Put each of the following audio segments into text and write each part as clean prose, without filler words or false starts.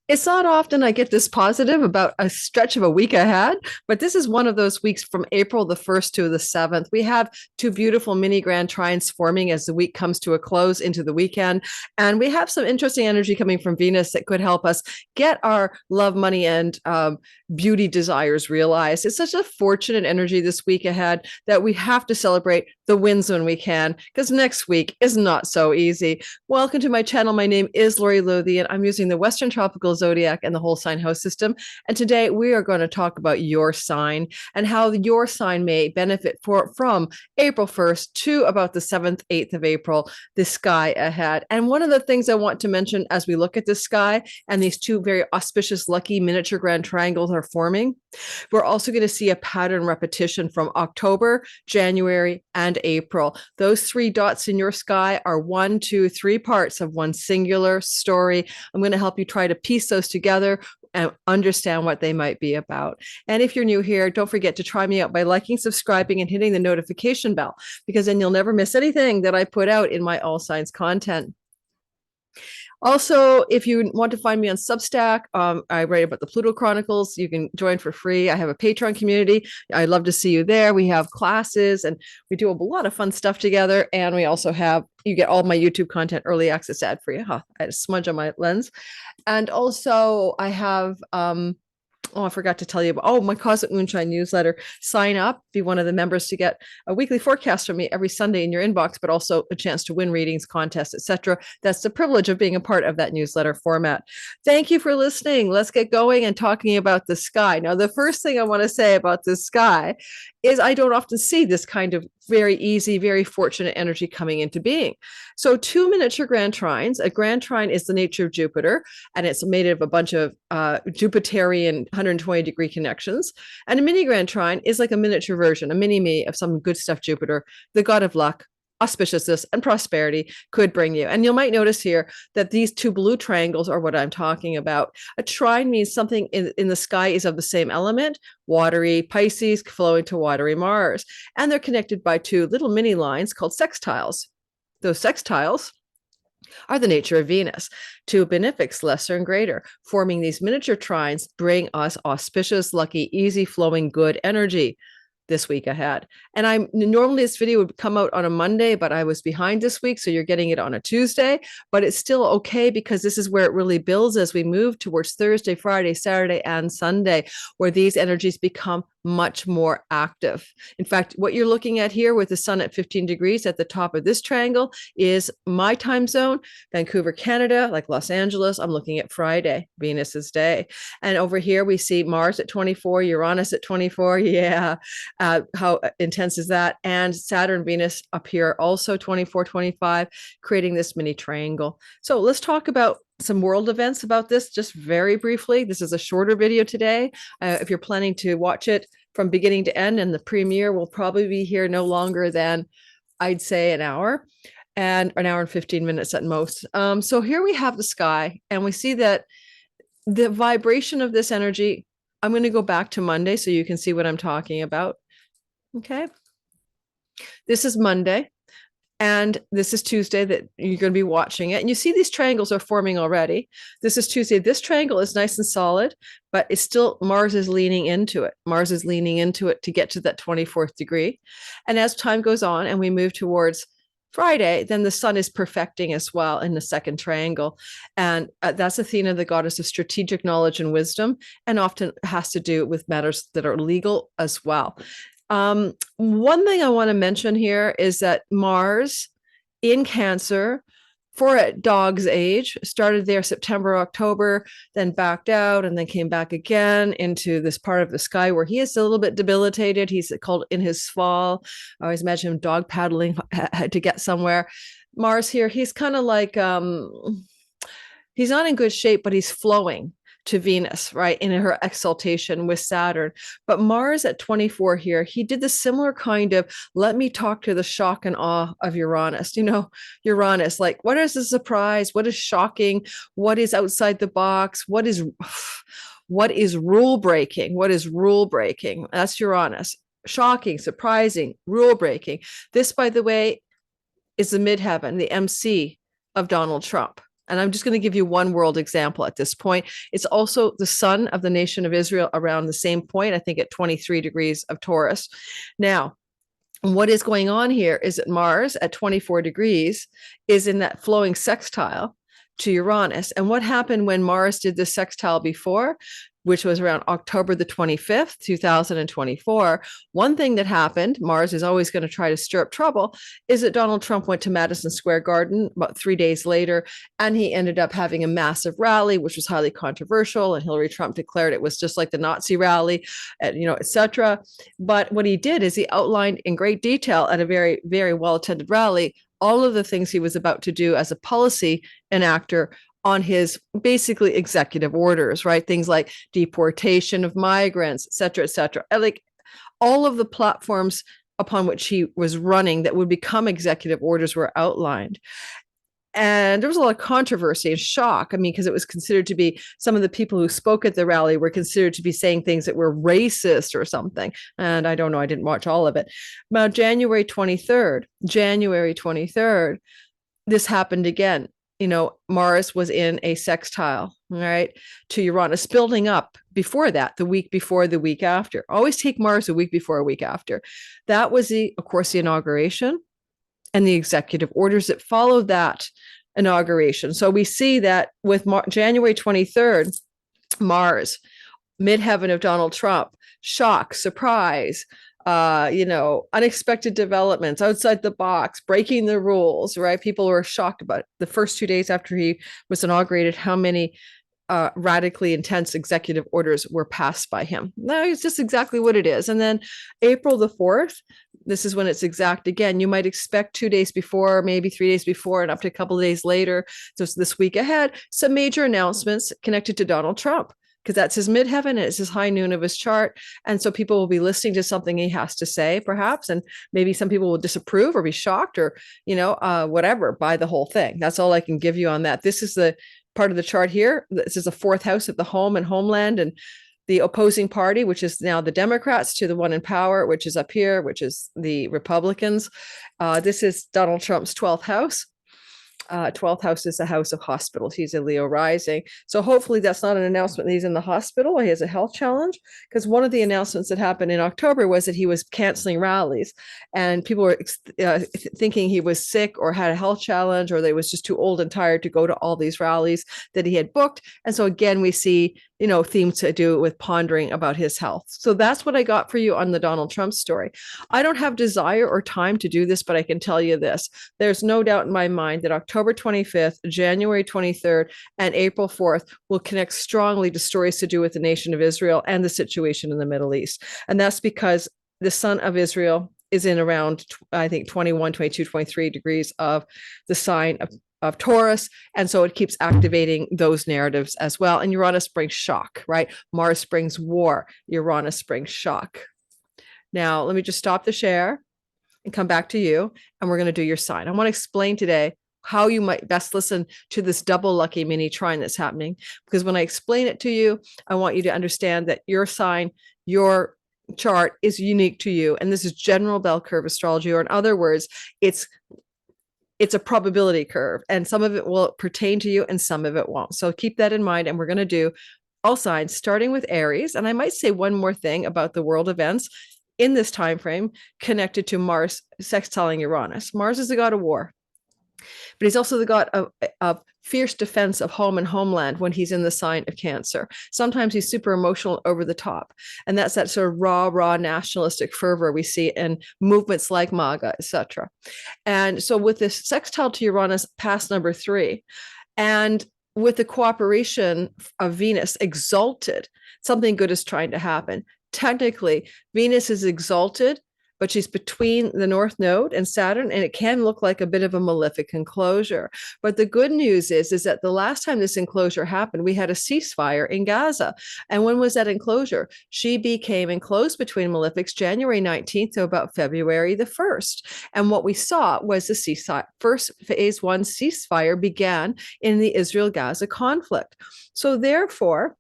It's not often I get this positive about a stretch of a week ahead, but this is one of those weeks from April the 1st to the 7th. We have two beautiful mini grand trines forming as the week comes to a close into the weekend. And we have some interesting energy coming from Venus that could help us get our love, money, and beauty desires realized. It's such a fortunate energy this week ahead that we have to celebrate the wins when we can, because next week is not so easy. Welcome to my channel. My name is Lori Lothian. I'm using the Western Tropical Zodiac and the whole sign host system. And today we are going to talk about your sign and how your sign may benefit from April 1st to about the 7th, 8th of April, the sky ahead. And one of the things I want to mention as we look at the sky and these two very auspicious, lucky miniature grand triangles are forming, we're also going to see a pattern repetition from October, January, and April. Those three dots in your sky are 1, 2, 3 parts of one singular story. I'm going to help you try to piece those together and understand what they might be about. And if you're new here, don't forget to try me out by liking, subscribing, and hitting the notification bell, because then you'll never miss anything that I put out in my all signs content. Also, if you want to find me on Substack, I write about the Pluto Chronicles. You can join for free. I have a Patreon community. I'd love to see you there. We have classes and we do a lot of fun stuff together. And we also have, you get all my YouTube content, early access ad free. I had a smudge on my lens. And also I have, I forgot to tell you about, my Cosmic Moonshine newsletter. Sign up, be one of the members to get a weekly forecast from me every Sunday in your inbox, but also a chance to win readings, contests, etc. That's the privilege of being a part of that newsletter format. Thank you for listening. Let's get going and talking about the sky. Now, the first thing I want to say about the sky is I don't often see this kind of very easy, very fortunate energy coming into being. So 2 miniature grand trines. A grand trine is the nature of Jupiter, and it's made of a bunch of Jupiterian 120-degree connections. And a mini grand trine is like a miniature version, a mini-me of some good stuff Jupiter, the god of luck, auspiciousness, and prosperity could bring you. And you might notice here that these two blue triangles are what I'm talking about. A trine means something in the sky is of the same element, watery Pisces flowing to watery Mars. And they're connected by two little mini lines called sextiles. Those sextiles are the nature of Venus, two benefics, lesser and greater, forming these miniature trines bring us auspicious, lucky, easy flowing good energy this week ahead. And I'm normally this video would come out on a Monday, but I was behind this week. So you're getting it on a Tuesday, but it's still okay because this is where it really builds as we move towards Thursday, Friday, Saturday, and Sunday, where these energies become much more active. In fact, what you're looking at here with the sun at 15 degrees at the top of this triangle is my time zone, Vancouver, Canada, like Los Angeles. I'm looking at Friday, Venus's day. And over here we see Mars at 24, Uranus at 24. Yeah. How intense is that? And Saturn, Venus up here also 24, 25, creating this mini triangle. So let's talk about some world events about this just very briefly. This is a shorter video today. If you're planning to watch it from beginning to end, and the premiere will probably be here no longer than, I'd say, an hour and 15 minutes at most. So here we have the sky, and we see that the vibration of this energy, I'm going to go back to Monday so you can see what I'm talking about. Okay. This is Monday. And this is Tuesday that you're going to be watching it. And you see these triangles are forming already. This is Tuesday. This triangle is nice and solid, but it's still, Mars is leaning into it. Mars is leaning into it to get to that 24th degree. And as time goes on and we move towards Friday, then the sun is perfecting as well in the second triangle. And that's Athena, the goddess of strategic knowledge and wisdom, and often has to do with matters that are legal as well. One thing I want to mention here is that Mars in Cancer for a dog's age started there September, October, then backed out and then came back again into this part of the sky where he is a little bit debilitated. He's called in his fall. I always imagine him dog paddling to get somewhere. Mars here, he's kind of like, he's not in good shape, but he's flowing to Venus, right, in her exaltation with Saturn. But Mars at 24 here, he did the similar kind of, let me talk to the shock and awe of Uranus. You know, Uranus, like, what is the surprise? What is shocking? What is outside the box? What is rule breaking? What is rule breaking? That's Uranus. Shocking, surprising, rule breaking. This, by the way, is the midheaven, the MC of Donald Trump. And I'm just going to give you one world example at this point. It's also the sun of the nation of Israel around the same point, I think at 23 degrees of Taurus. Now, what is going on here is that Mars at 24 degrees is in that flowing sextile to Uranus. And what happened when Mars did this sextile before, which was around October the 25th, 2024, one thing that happened, Mars is always going to try to stir up trouble, is that Donald Trump went to Madison Square Garden about 3 days later, and he ended up having a massive rally, which was highly controversial, and Hillary Trump declared it was just like the Nazi rally, etc. But what he did is he outlined in great detail at a very, very well-attended rally all of the things he was about to do as a policy enactor on his basically executive orders, right? Things like deportation of migrants, et cetera, et cetera. Like all of the platforms upon which he was running that would become executive orders were outlined. And there was a lot of controversy and shock. I mean, because it was considered to be, some of the people who spoke at the rally were considered to be saying things that were racist or something. And I don't know, I didn't watch all of it. About January 23rd, this happened again. Mars was in a sextile, right, to Uranus, building up before that, the week before, the week after. Always take Mars a week before, a week after. That was of course, the inauguration and the executive orders that followed that inauguration. So we see that with January 23rd, Mars, midheaven of Donald Trump, shock, surprise, unexpected developments, outside the box, breaking the rules, right? People were shocked about it. The first 2 days after he was inaugurated, how many radically intense executive orders were passed by him. No, it's just exactly what it is. And then April the 4th, this is when it's exact again. You might expect 2 days before, maybe 3 days before, and up to a couple of days later. So it's this week ahead, some major announcements connected to Donald Trump, because that's his midheaven and it's his high noon of his chart. And so people will be listening to something he has to say, perhaps, and maybe some people will disapprove or be shocked or, whatever, by the whole thing. That's all I can give you on that. This is the part of the chart here. This is the fourth house of the home and homeland, and the opposing party, which is now the Democrats, to the one in power, which is up here, which is the Republicans. This is Donald Trump's 12th house. 12th house is the house of hospitals. He's a Leo rising. So hopefully that's not an announcement that he's in the hospital. He has a health challenge, because one of the announcements that happened in October was that he was canceling rallies, and people were thinking he was sick or had a health challenge, or they was just too old and tired to go to all these rallies that he had booked. And so again, we see themes to do with pondering about his health. So that's what I got for you on the Donald Trump story. I don't have desire or time to do this, but I can tell you this. There's no doubt in my mind that October 25th, January 23rd, and April 4th will connect strongly to stories to do with the nation of Israel and the situation in the Middle East. And that's because the sun of Israel is in around, I think, 21, 22, 23 degrees of the sign of Taurus. And so it keeps activating those narratives as well. And Uranus brings shock, right? Mars brings war. Uranus brings shock. Now, let me just stop the share and come back to you. And we're going to do your sign. I want to explain today how you might best listen to this double lucky mini trine that's happening. Because when I explain it to you, I want you to understand that your sign, your chart is unique to you. And this is general bell curve astrology, or in other words, it's a probability curve, and some of it will pertain to you and some of it won't. So keep that in mind. And we're going to do all signs starting with Aries. And I might say one more thing about the world events in this time frame connected to Mars sextiling Uranus. Mars is the god of war, but he's also the god of fierce defense of home and homeland when he's in the sign of Cancer. Sometimes he's super emotional, over the top. And that's that sort of raw nationalistic fervor we see in movements like MAGA, etc. And so with this sextile to Uranus past number 3, and with the cooperation of Venus exalted, something good is trying to happen. Technically, Venus is exalted, but she's between the North Node and Saturn, and it can look like a bit of a malefic enclosure. But the good news is that the last time this enclosure happened, we had a ceasefire in Gaza. And when was that enclosure? She became enclosed between malefics January 19th to about February the 1st. And what we saw was the first phase 1 ceasefire began in the Israel-Gaza conflict. So therefore,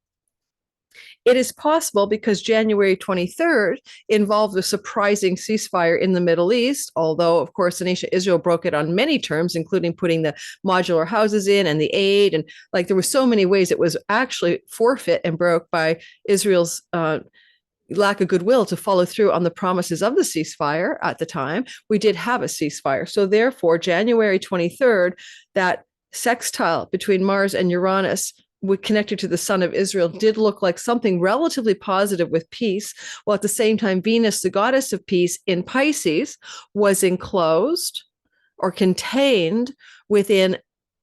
It is possible because January 23rd involved a surprising ceasefire in the Middle East, although, of course, the nation of Israel broke it on many terms, including putting the modular houses in and the aid. And like there were so many ways it was actually forfeit and broke by Israel's lack of goodwill to follow through on the promises of the ceasefire at the time. We did have a ceasefire. So therefore, January 23rd, that sextile between Mars and Uranus connected to the sun of Israel did look like something relatively positive with peace, while at the same time, Venus, the goddess of peace in Pisces, was enclosed or contained within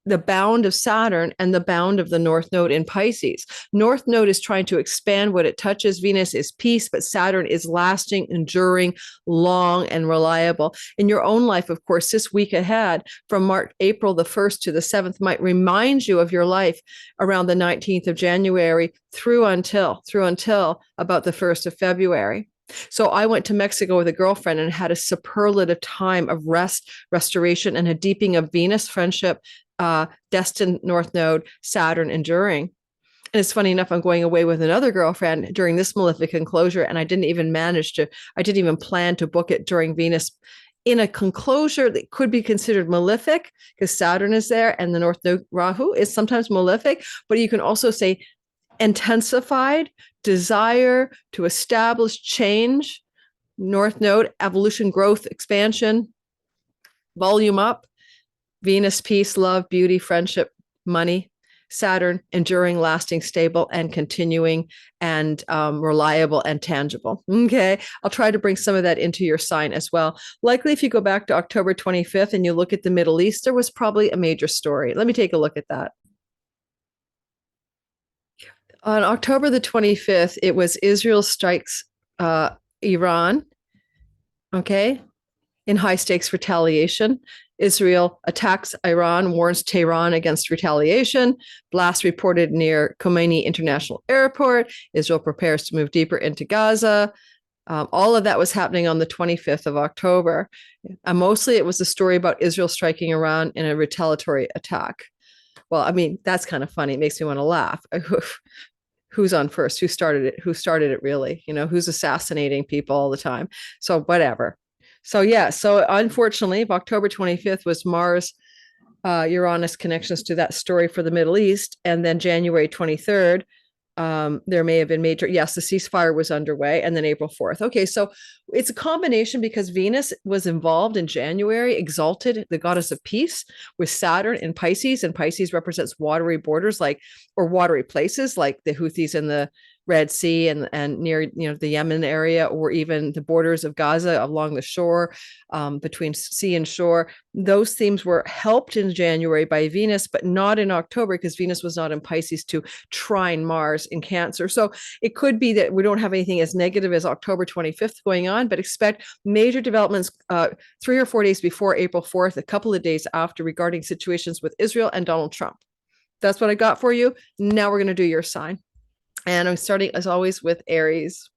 the bound of Saturn and the bound of the North Node in Pisces. North Node is trying to expand what it touches. Venus is peace, but Saturn is lasting, enduring, long, and reliable. In your own life, of course, this week ahead from April the 1st to the 7th might remind you of your life around the 19th of January through until about the 1st of February. So I went to Mexico with a girlfriend and had a superlative time of rest, restoration, and a deepening of Venus friendship, destined North Node, Saturn enduring. And it's funny enough, I'm going away with another girlfriend during this malefic enclosure, and I didn't even plan to book it during Venus in a conclosure that could be considered malefic because Saturn is there and the North Node Rahu is sometimes malefic, but you can also say intensified desire to establish change, North Node, evolution, growth, expansion, volume up, Venus, peace, love, beauty, friendship, money, Saturn, enduring, lasting, stable, and continuing, and reliable and tangible. Okay, I'll try to bring some of that into your sign as well. Likely, if you go back to October 25th and you look at the Middle East, there was probably a major story. Let me take a look at that. On October the 25th, it was Israel strikes Iran, okay, in high stakes retaliation. Israel attacks Iran, warns Tehran against retaliation. Blast reported near Khomeini International Airport. Israel prepares to move deeper into Gaza. All of that was happening on the 25th of October. Mostly it was a story about Israel striking Iran in a retaliatory attack. Well, I mean, that's kind of funny. It makes me want to laugh. Who's on first? Who started it? Who started it really? You know, who's assassinating people all the time? So whatever. So yeah, so unfortunately, October 25th was Mars, Uranus connections to that story for the Middle East. And then January 23rd, there may have been major, yes, the ceasefire was underway, and then April 4th. Okay, so it's a combination because Venus was involved in January, exalted, the goddess of peace, with Saturn in Pisces, and Pisces represents watery borders or watery places like the Houthis in the Red Sea and near the Yemen area, or even the borders of Gaza along the shore, between sea and shore. Those themes were helped in January by Venus, but not in October because Venus was not in Pisces to trine Mars in Cancer. So it could be that we don't have anything as negative as October 25th going on, but expect major developments 3 or 4 days before April 4th, a couple of days after, regarding situations with Israel and Donald Trump. That's what I got for you. Now we're going to do your sign. And I'm starting, as always, with Aries.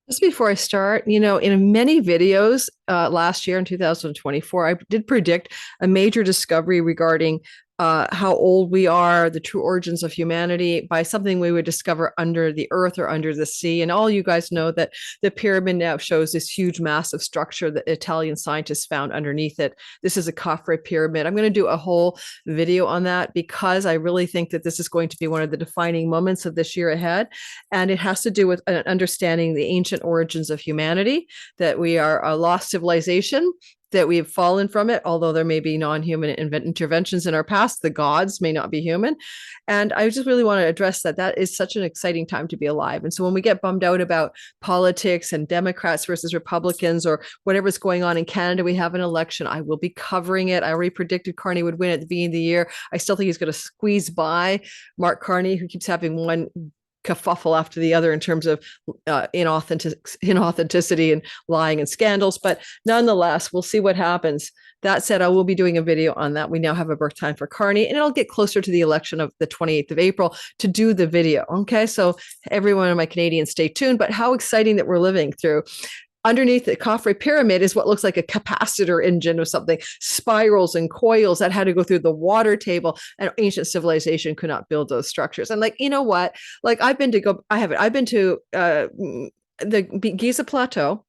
Just before I start, in many videos last year in 2024, I did predict a major discovery regarding how old we are, the true origins of humanity, by something we would discover under the earth or under the sea. And all you guys know that the pyramid now shows this huge, massive structure that Italian scientists found underneath it. This is a Khafre pyramid. I'm going to do a whole video on that because I really think that this is going to be one of the defining moments of this year ahead. And it has to do with understanding the ancient origins of humanity, that we are a lost civilization, that we have fallen from it, although there may be non-human interventions in our past. The gods may not be human. And I just really want to address that is such an exciting time to be alive. And so when we get bummed out about politics and Democrats versus Republicans or whatever's going on in Canada, we have an election. I will be covering it. I already predicted Carney would win at the beginning of the year. I still think he's going to squeeze by Mark Carney, who keeps having one kerfuffle after the other in terms of inauthenticity and lying and scandals. But nonetheless, we'll see what happens. That said, I will be doing a video on that. We now have a birth time for Carney, and it'll get closer to the election of the 28th of April to do the video. Okay, so everyone in my Canadians, stay tuned. But how exciting that we're living through underneath the Khafre pyramid is what looks like a capacitor engine or something, spirals and coils that had to go through the water table, and ancient civilization could not build those structures. And like, you know what? Like I've been to the Giza Plateau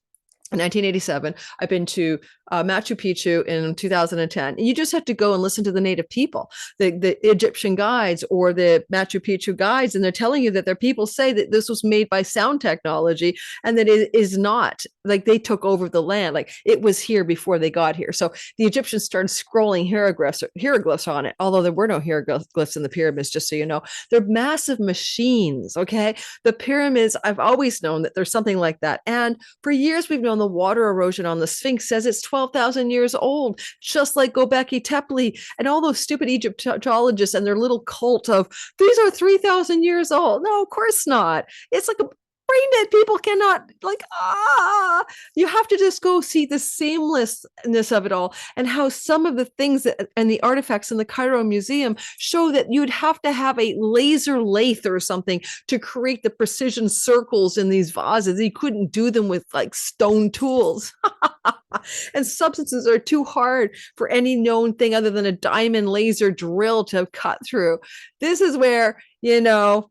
in 1987. I've been to Machu Picchu in 2010. And you just have to go and listen to the native people, the Egyptian guides or the Machu Picchu guides, and they're telling you that their people say that this was made by sound technology and that it is not. Like they took over the land, like it was here before they got here. So the Egyptians started scrolling hieroglyphs on it, although there were no hieroglyphs in the pyramids, just so you know. They're massive machines, okay? The pyramids, I've always known that there's something like that. And for years, we've known the water erosion on the Sphinx says it's 12,000 years old, just like Göbekli Tepe and all those stupid Egyptologists and their little cult of these are 3,000 years old. No, of course not. It's like a brain dead people cannot, like, you have to just go see the seamlessness of it all, and how some of the things that, and the artifacts in the Cairo Museum show that you'd have to have a laser lathe or something to create the precision circles in these vases. You couldn't do them with like stone tools. And substances are too hard for any known thing other than a diamond laser drill to cut through. This is where, you know,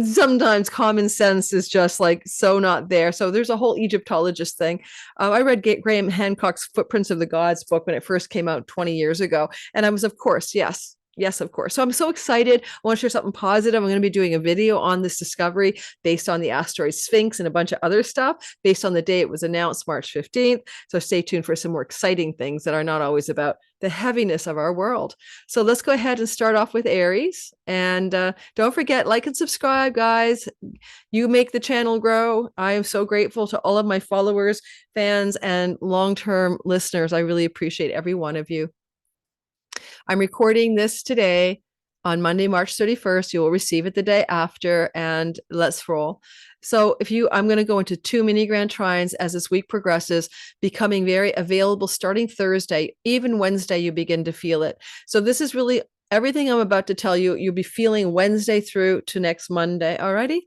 sometimes common sense is just like so not there. So there's a whole Egyptologist thing. I read Graham Hancock's Footprints of the Gods book when it first came out 20 years ago. And I was, of course, yes, of course. So I'm so excited. I want to share something positive. I'm going to be doing a video on this discovery based on the asteroid Sphinx and a bunch of other stuff based on the day it was announced, March 15th. So stay tuned for some more exciting things that are not always about the heaviness of our world. So let's go ahead and start off with Aries. And don't forget, like and subscribe, guys. You make the channel grow. I am so grateful to all of my followers, fans, and long-term listeners. I really appreciate every one of you. I'm recording this today on Monday, March 31st. You will receive it the day after, and let's roll. So I'm going to go into 2 mini grand trines as this week progresses, becoming very available starting Thursday. Even Wednesday, you begin to feel it. So this is really everything I'm about to tell you. You'll be feeling Wednesday through to next Monday. Alrighty?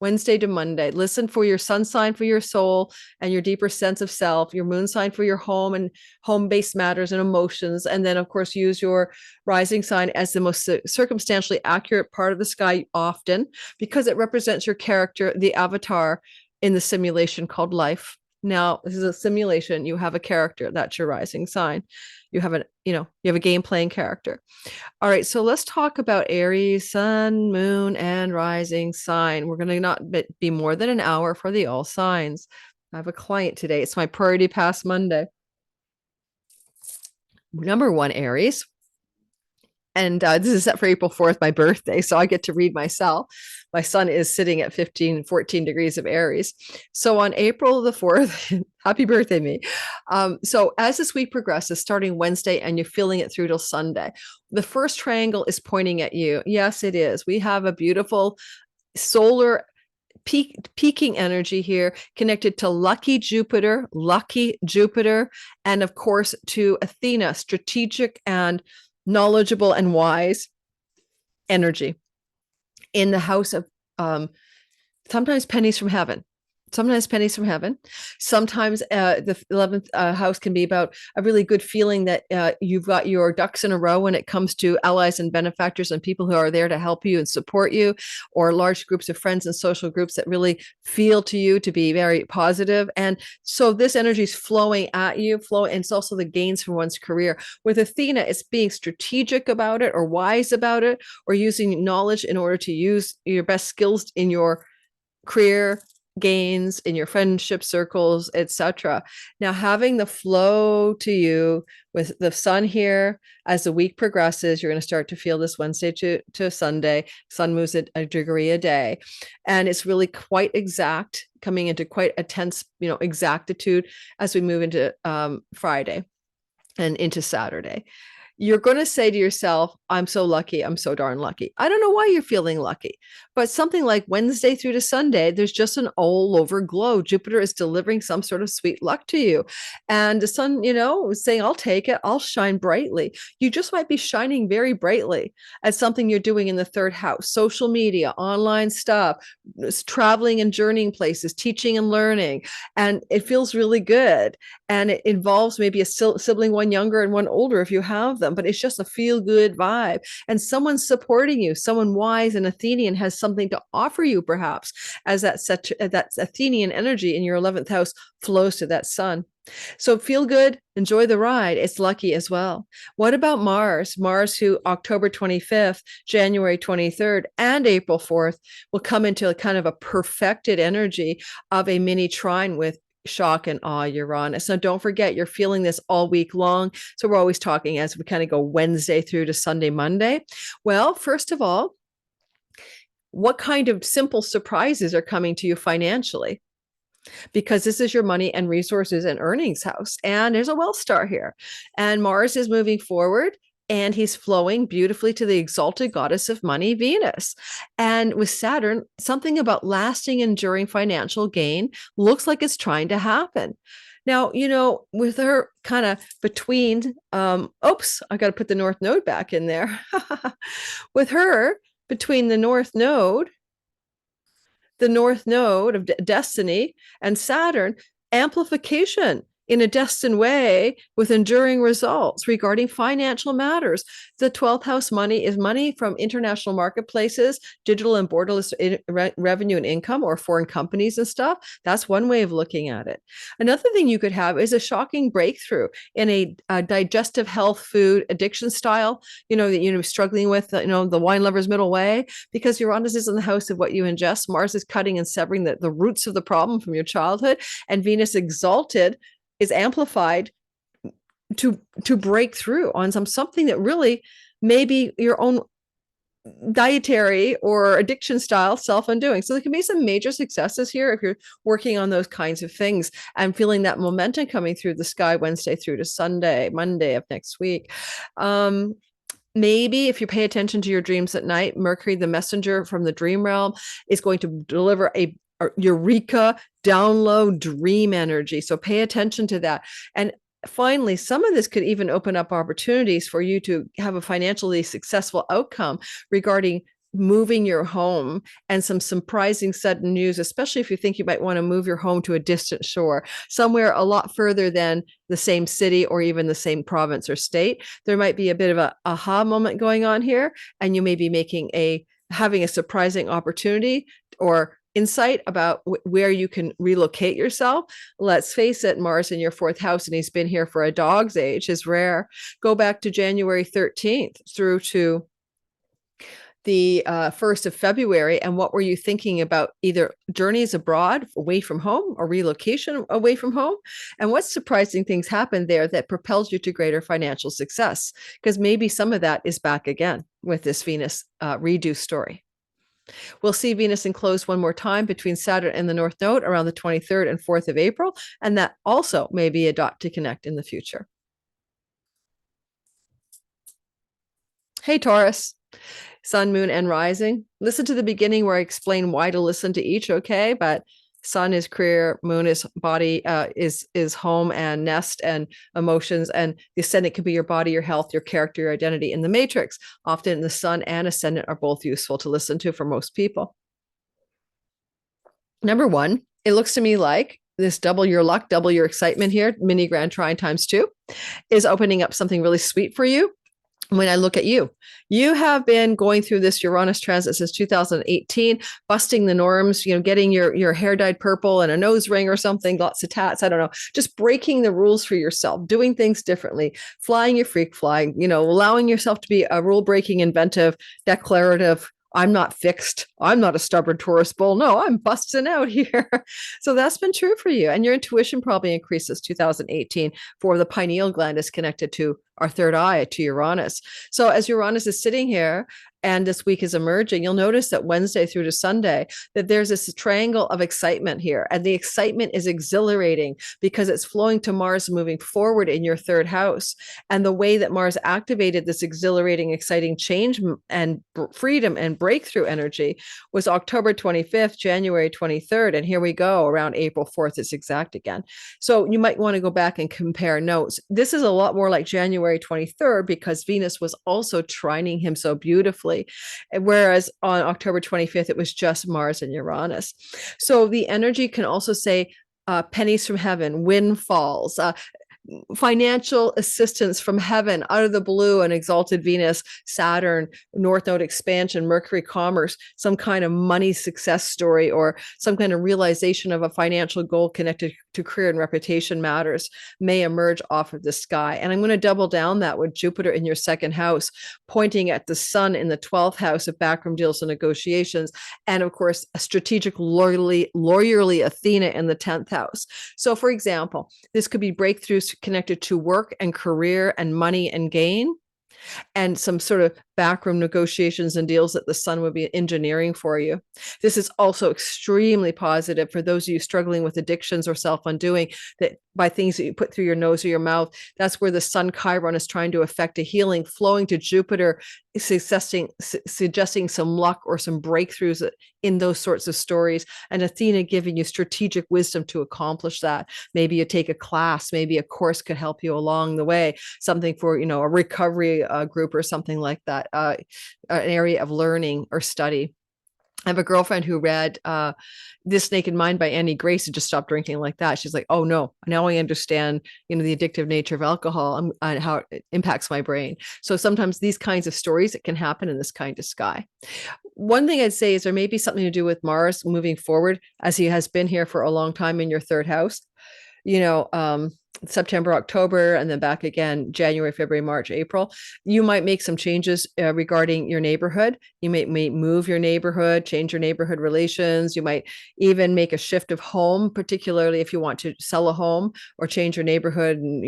Wednesday to Monday. Listen for your sun sign for your soul and your deeper sense of self, your moon sign for your home and home-based matters and emotions. And then, of course, use your rising sign as the most circumstantially accurate part of the sky often, because it represents your character, the avatar in the simulation called life. Now, this is a simulation. You have a character. That's your rising sign. You have a game playing character. All right, so let's talk about Aries, sun, moon, and rising sign. We're going to not be more than an hour for the all signs. I have a client today. It's my Priority Pass Monday. Number 1, Aries. And this is set for April 4th, my birthday, so I get to read myself. My sun is sitting at 14 degrees of Aries. So on April the 4th, happy birthday, me. So as this week progresses, starting Wednesday, and you're feeling it through till Sunday, the first triangle is pointing at you. Yes, it is. We have a beautiful solar peaking energy here connected to lucky Jupiter, and of course to Athena, strategic and knowledgeable and wise energy in the house of sometimes pennies from heaven. Sometimes the 11th house can be about a really good feeling that you've got your ducks in a row when it comes to allies and benefactors and people who are there to help you and support you, or large groups of friends and social groups that really feel to you to be very positive. And so this energy is flowing at you, and it's also the gains from one's career. With Athena, it's being strategic about it or wise about it, or using knowledge in order to use your best skills in your career gains, in your friendship circles, etc. Now, having the flow to you with the sun here as the week progresses, you're going to start to feel this Wednesday to Sunday. Sun moves at a degree a day, and it's really quite exact, coming into quite a tense, exactitude as we move into Friday and into Saturday. you're going to say to yourself, I'm so lucky. I'm so darn lucky. I don't know why you're feeling lucky, but something like Wednesday through to Sunday, there's just an all over glow. Jupiter is delivering some sort of sweet luck to you. And the sun, is saying, I'll take it. I'll shine brightly. You just might be shining very brightly at something you're doing in the third house, social media, online stuff, traveling and journeying places, teaching and learning. And it feels really good. And it involves maybe a sibling, one younger and one older if you have them, but it's just a feel good vibe. And someone's supporting you, someone wise and Athenian has something to offer you, perhaps, as that Athenian energy in your 11th house flows to that sun. So feel good, enjoy the ride. It's lucky as well. What about Mars? Mars, who October 25th, January 23rd, and April 4th will come into a kind of a perfected energy of a mini trine with shock and awe Uranus. Now, don't forget, you're feeling this all week long. So we're always talking as we kind of go Wednesday through to Sunday, Monday. Well, first of all, what kind of simple surprises are coming to you financially? Because this is your money and resources and earnings house. And there's a wealth star here. And Mars is moving forward and he's flowing beautifully to the exalted goddess of money, Venus. And with Saturn, something about lasting, enduring financial gain looks like it's trying to happen. Now, with her kind of between, I got to put the North Node back in there. With her between the North Node of destiny and Saturn, amplification in a destined way with enduring results regarding financial matters. The 12th house money is money from international marketplaces, digital and borderless revenue and income, or foreign companies and stuff. That's one way of looking at it. Another thing you could have is a shocking breakthrough in a digestive health food addiction style, that you're struggling with, the wine lover's middle way, because Uranus is in the house of what you ingest. Mars is cutting and severing the roots of the problem from your childhood, and Venus exalted is amplified to break through on something that really maybe your own dietary or addiction style self-undoing. So there can be some major successes here if you're working on those kinds of things and feeling that momentum coming through the sky Wednesday through to Sunday, Monday of next week. Maybe if you pay attention to your dreams at night, Mercury, the messenger from the dream realm, is going to deliver a eureka, download dream energy. So pay attention to that. And finally, some of this could even open up opportunities for you to have a financially successful outcome regarding moving your home, and some surprising sudden news, especially if you think you might want to move your home to a distant shore, somewhere a lot further than the same city or even the same province or state. There might be a bit of a aha moment going on here, and you may be having a surprising opportunity or insight about where you can relocate yourself. Let's face it, Mars in your 4th house, and he's been here for a dog's age, is rare. Go back to January 13th through to the 1st of February. And what were you thinking about? Either journeys abroad away from home or relocation away from home? And what surprising things happened there that propels you to greater financial success? Because maybe some of that is back again with this Venus redo story. We'll see Venus enclosed one more time between Saturn and the North Node around the 23rd and 4th of April. And that also may be a dot to connect in the future. Hey, Taurus. Sun, moon, and rising. Listen to the beginning where I explain why to listen to each, okay? But sun is career, moon is body, is home and nest and emotions, and the ascendant could be your body, your health, your character, your identity. In the matrix, often the sun and ascendant are both useful to listen to for most people. Number one, it looks to me like this double your luck, double your excitement here, mini grand trine times 2, is opening up something really sweet for you. When I look at you, you have been going through this Uranus transit since 2018, busting the norms, getting your hair dyed purple and a nose ring or something, lots of tats, I don't know, just breaking the rules for yourself, doing things differently, flying your freak flag, allowing yourself to be a rule-breaking, inventive, declarative, I'm not fixed. I'm not a stubborn Taurus bull. No, I'm busting out here. So that's been true for you. And your intuition probably increased since 2018 for the pineal gland is connected to our third eye to Uranus. So as Uranus is sitting here and this week is emerging, you'll notice that Wednesday through to Sunday, that there's this triangle of excitement here. And the excitement is exhilarating because it's flowing to Mars moving forward in your third house. And the way that Mars activated this exhilarating, exciting change and freedom and breakthrough energy was October 25th, January 23rd. And here we go, around April 4th, it's exact again. So you might want to go back and compare notes. This is a lot more like January 23rd because Venus was also trining him so beautifully. Whereas on October 25th, it was just Mars and Uranus. So the energy can also say pennies from heaven, windfalls, financial assistance from heaven out of the blue, an exalted Venus, Saturn, North Node expansion, Mercury commerce, some kind of money success story or some kind of realization of a financial goal connected to career and reputation matters may emerge off of the sky. And I'm going to double down that with Jupiter in your second house, pointing at the sun in the 12th house of backroom deals and negotiations. And of course, a strategic lawyerly Athena in the 10th house. So for example, this could be breakthroughs connected to work and career and money and gain, and some sort of backroom negotiations and deals that the sun would be engineering for you. This is also extremely positive for those of you struggling with addictions or self-undoing, that by things that you put through your nose or your mouth, that's where the sun Chiron is trying to affect a healing, flowing to Jupiter, suggesting some luck or some breakthroughs in those sorts of stories, and Athena giving you strategic wisdom to accomplish that. Maybe you take a class, maybe a course could help you along the way, something for, a recovery group or something like that. An area of learning or study. I have a girlfriend who read This Naked Mind by Annie Grace and just stopped drinking like that. She's like, oh no, now I understand, the addictive nature of alcohol and how it impacts my brain. So sometimes these kinds of stories, it can happen in this kind of sky. One thing I'd say is there may be something to do with Mars moving forward, as he has been here for a long time in your third house. September, October, and then back again, January, February, March, April. You might make some changes regarding your neighborhood. You may move your neighborhood, change your neighborhood relations. You might even make a shift of home, particularly if you want to sell a home or change your neighborhood and,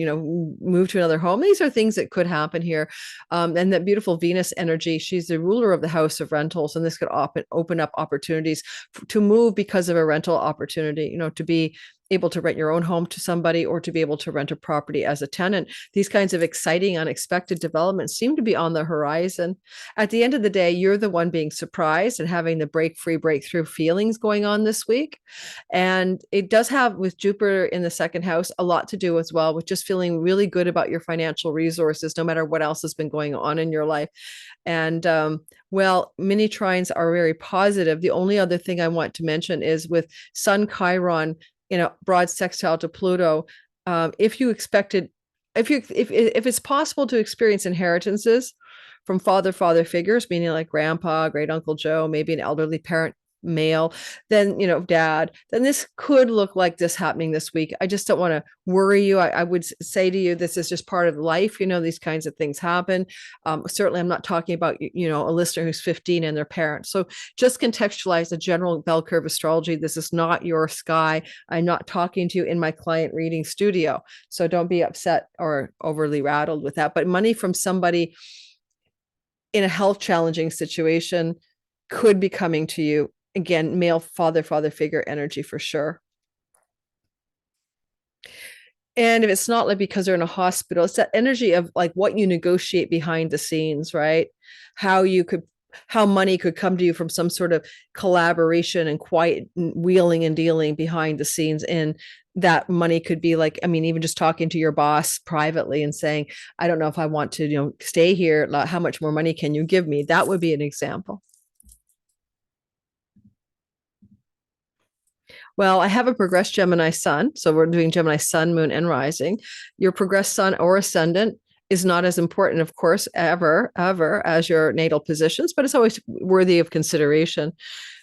move to another home. These are things that could happen here. And that beautiful Venus energy, she's the ruler of the house of rentals. And this could open up opportunities to move because of a rental opportunity, to be able to rent your own home to somebody or to be able to rent a property as a tenant. These kinds of exciting, unexpected developments seem to be on the horizon. At the end of the day, you're the one being surprised and having the breakthrough feelings going on this week. And it does have, with Jupiter in the second house, a lot to do as well with just feeling really good about your financial resources, no matter what else has been going on in your life. And mini trines are very positive. The only other thing I want to mention is with Sun Chiron in a broad sextile to Pluto, if it's possible to experience inheritances from father figures, meaning like grandpa, great uncle Joe, maybe an elderly parent, male, then dad, then this could look like this happening this week. I just don't want to worry you. I would say to you, this is just part of life. These kinds of things happen. Certainly I'm not talking about a listener who's 15 and their parents. So just contextualize the general bell curve astrology. This is not your sky. I'm not talking to you in my client reading studio, so don't be upset or overly rattled with that. But money from somebody in a health challenging situation could be coming to you. Again, male father figure energy for sure. And if it's not like because they're in a hospital, it's that energy of like what you negotiate behind the scenes, right? How money could come to you from some sort of collaboration and quiet wheeling and dealing behind the scenes. And that money could be like, even just talking to your boss privately and saying, I don't know if I want to, stay here. How much more money can you give me? That would be an example. Well, I have a progressed Gemini sun. So we're doing Gemini sun, moon, and rising. Your progressed sun or ascendant is not as important, of course, ever, as your natal positions, but it's always worthy of consideration.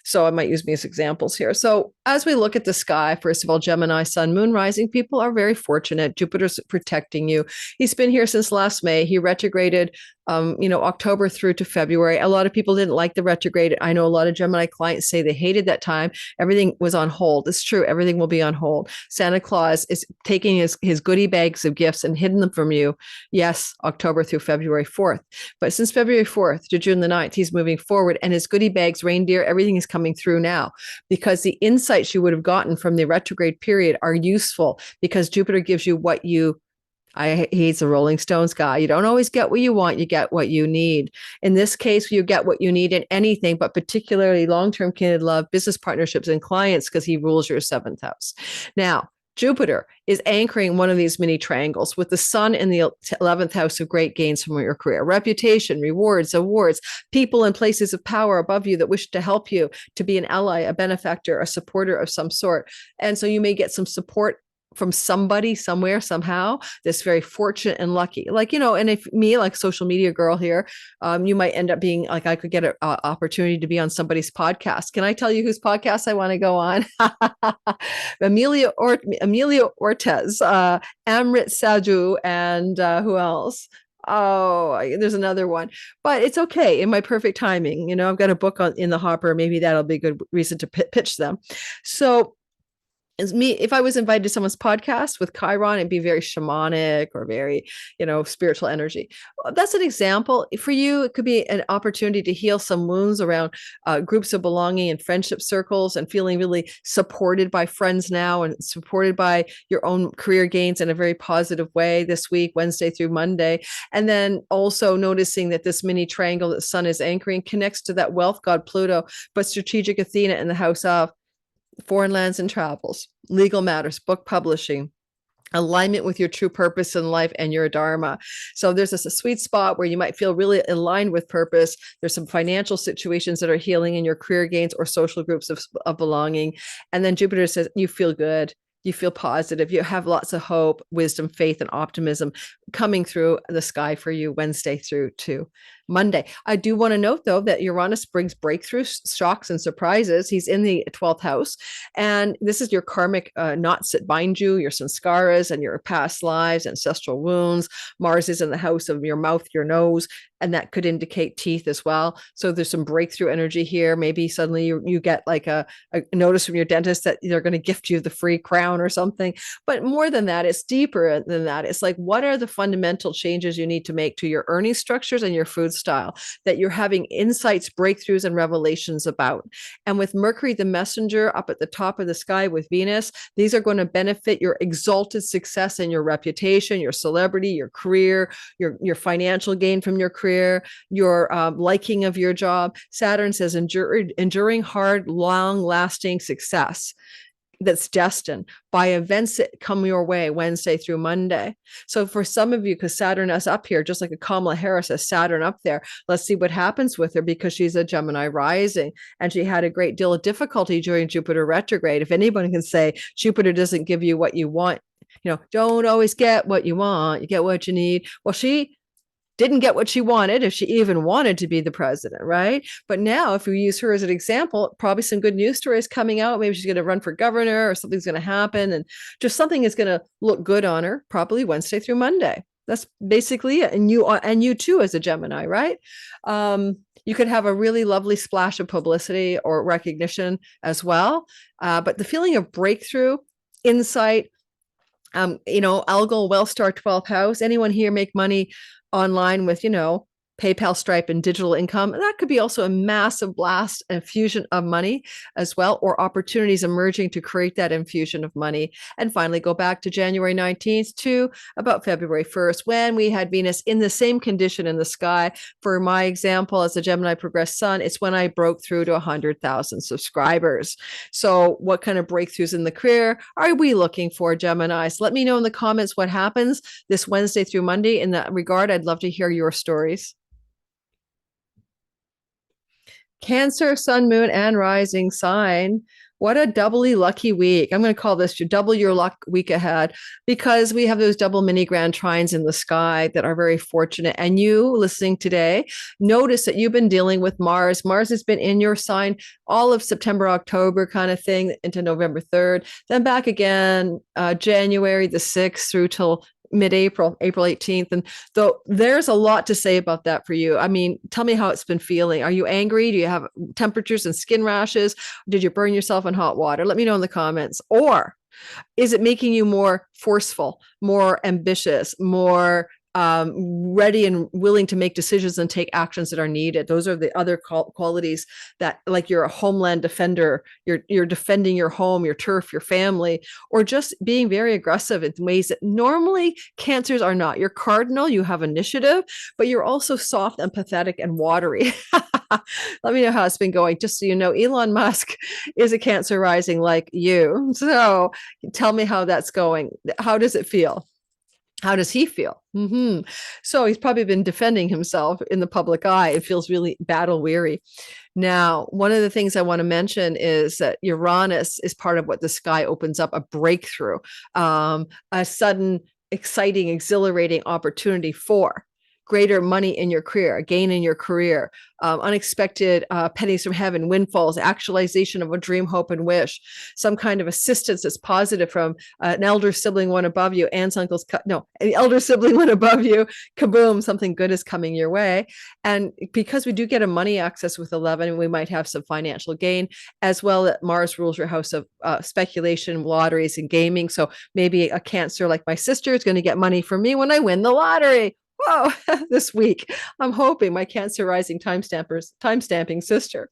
So I might use me as examples here. So as we look at the sky, first of all, Gemini, sun, moon, rising, people are very fortunate. Jupiter's protecting you. He's been here since last May. He retrograded October through to February. A lot of people didn't like the retrograde. I know a lot of Gemini clients say they hated that time. Everything was on hold. It's true. Everything will be on hold. Santa Claus is taking his goodie bags of gifts and hidden them from you. Yes, October through February 4th. But since February 4th to June the 9th, he's moving forward, and his goodie bags, reindeer, everything is coming through now, because the insights you would have gotten from the retrograde period are useful, because Jupiter gives you what you he's a Rolling Stones guy. You don't always get what you want, you get what you need. In this case, you get what you need in anything, but particularly long-term committed love, business partnerships, and clients, because he rules your 7th house. Now, Jupiter is anchoring one of these mini triangles with the sun in the 11th house of great gains from your career, reputation, rewards, awards, people and places of power above you that wish to help you, to be an ally, a benefactor, a supporter of some sort. And so you may get some support from somebody, somewhere, somehow, that's very fortunate and lucky. And if me, like social media girl here, you might end up being like, I could get an opportunity to be on somebody's podcast. Can I tell you whose podcast I want to go on? Amelia Ortez, Amrit Saju, and who else? Oh, there's another one, but it's okay. In my perfect timing, I've got a book in the hopper. Maybe that'll be a good reason to pitch them. So, if I was invited to someone's podcast with Chiron, it'd be very shamanic or very, spiritual energy. That's an example. For you, it could be an opportunity to heal some wounds around groups of belonging and friendship circles, and feeling really supported by friends now, and supported by your own career gains in a very positive way this week, Wednesday through Monday. And then also noticing that this mini triangle that sun is anchoring connects to that wealth god Pluto, but strategic Athena in the house of foreign lands and travels, legal matters, book publishing, alignment with your true purpose in life and your dharma. So there's a sweet spot where you might feel really aligned with purpose. There's some financial situations that are healing in your career gains or social groups of belonging. And then Jupiter says, you feel good. You feel positive. You have lots of hope, wisdom, faith, and optimism coming through the sky for you Wednesday through to Monday. I do want to note, though, that Uranus brings breakthroughs, shocks, and surprises. He's in the 12th house. And this is your karmic knots that bind you, your sanskaras and your past lives, ancestral wounds. Mars is in the house of your mouth, your nose, and that could indicate teeth as well. So there's some breakthrough energy here. Maybe suddenly you get like a notice from your dentist that they're going to gift you the free crown or something. But more than that, it's deeper than that. It's like, what are the fundamental changes you need to make to your earning structures and your food style that you're having insights, breakthroughs, and revelations about? And with Mercury, the messenger, up at the top of the sky with Venus, these are going to benefit your exalted success and your reputation, your celebrity, your career, your financial gain from your career, your liking of your job. Saturn says enduring hard, long-lasting success that's destined by events that come your way Wednesday through Monday. So for some of you, because Saturn is up here, just like a Kamala Harris has Saturn up there, let's see what happens with her, because she's a Gemini rising and she had a great deal of difficulty during Jupiter retrograde. If anybody can say Jupiter doesn't give you what you want, don't always get what you want, you get what you need. Well, she didn't get what she wanted, if she even wanted to be the president, right? But now, if we use her as an example, probably some good news stories coming out. Maybe she's going to run for governor, or something's going to happen, and just something is going to look good on her, probably Wednesday through Monday. That's basically it. And you too, as a Gemini, right? You could have a really lovely splash of publicity or recognition as well. But the feeling of breakthrough, insight, Algol, Wellstar, 12th house, anyone here make money online with, PayPal, Stripe, and digital income? That could be also a massive blast, infusion of money as well, or opportunities emerging to create that infusion of money. And finally, go back to January 19th to about February 1st, when we had Venus in the same condition in the sky. For my example, as a Gemini progressed sun, it's when I broke through to 100,000 subscribers. So what kind of breakthroughs in the career are we looking for, Geminis? Let me know in the comments what happens this Wednesday through Monday in that regard. I'd love to hear your stories. Cancer, sun, moon, and rising sign. What a doubly lucky week. I'm going to call this your double your luck week ahead because we have those double mini grand trines in the sky that are very fortunate. And you listening today, notice that you've been dealing with Mars. Mars has been in your sign all of September, October kind of thing into November 3rd, then back again January the 6th through till mid-April, April 18th. And though there's a lot to say about that for you. I mean, tell me how it's been feeling. Are you angry? Do you have temperatures and skin rashes? Did you burn yourself in hot water? Let me know in the comments. Or is it making you more forceful, more ambitious, more ready and willing to make decisions and take actions that are needed? Those are the other qualities that, like, you're a homeland defender, you're defending your home, your turf, your family, or just being very aggressive in ways that normally Cancers are not. You're cardinal, you have initiative, but you're also soft, empathetic, and watery. Let me know how it's been going. Just so you know, Elon Musk is a Cancer rising like you. So tell me how that's going. How does it feel? How does he feel? So he's probably been defending himself in the public eye. It feels really battle weary. Now, one of the things I want to mention is that Uranus is part of what the sky opens up, a breakthrough, a sudden, exciting, exhilarating opportunity for greater money in your career, a gain in your career, unexpected pennies from heaven, windfalls, actualization of a dream, hope, and wish, some kind of assistance that's positive from an elder sibling, one above you, aunts, uncles, an elder sibling, one above you, kaboom, something good is coming your way. And because we do get a money access with 11, we might have some financial gain, as well that Mars rules your house of speculation, lotteries, and gaming. So maybe a Cancer like my sister is going to get money from me when I win the lottery. Whoa, this week. I'm hoping my Cancer rising time-stamping sister.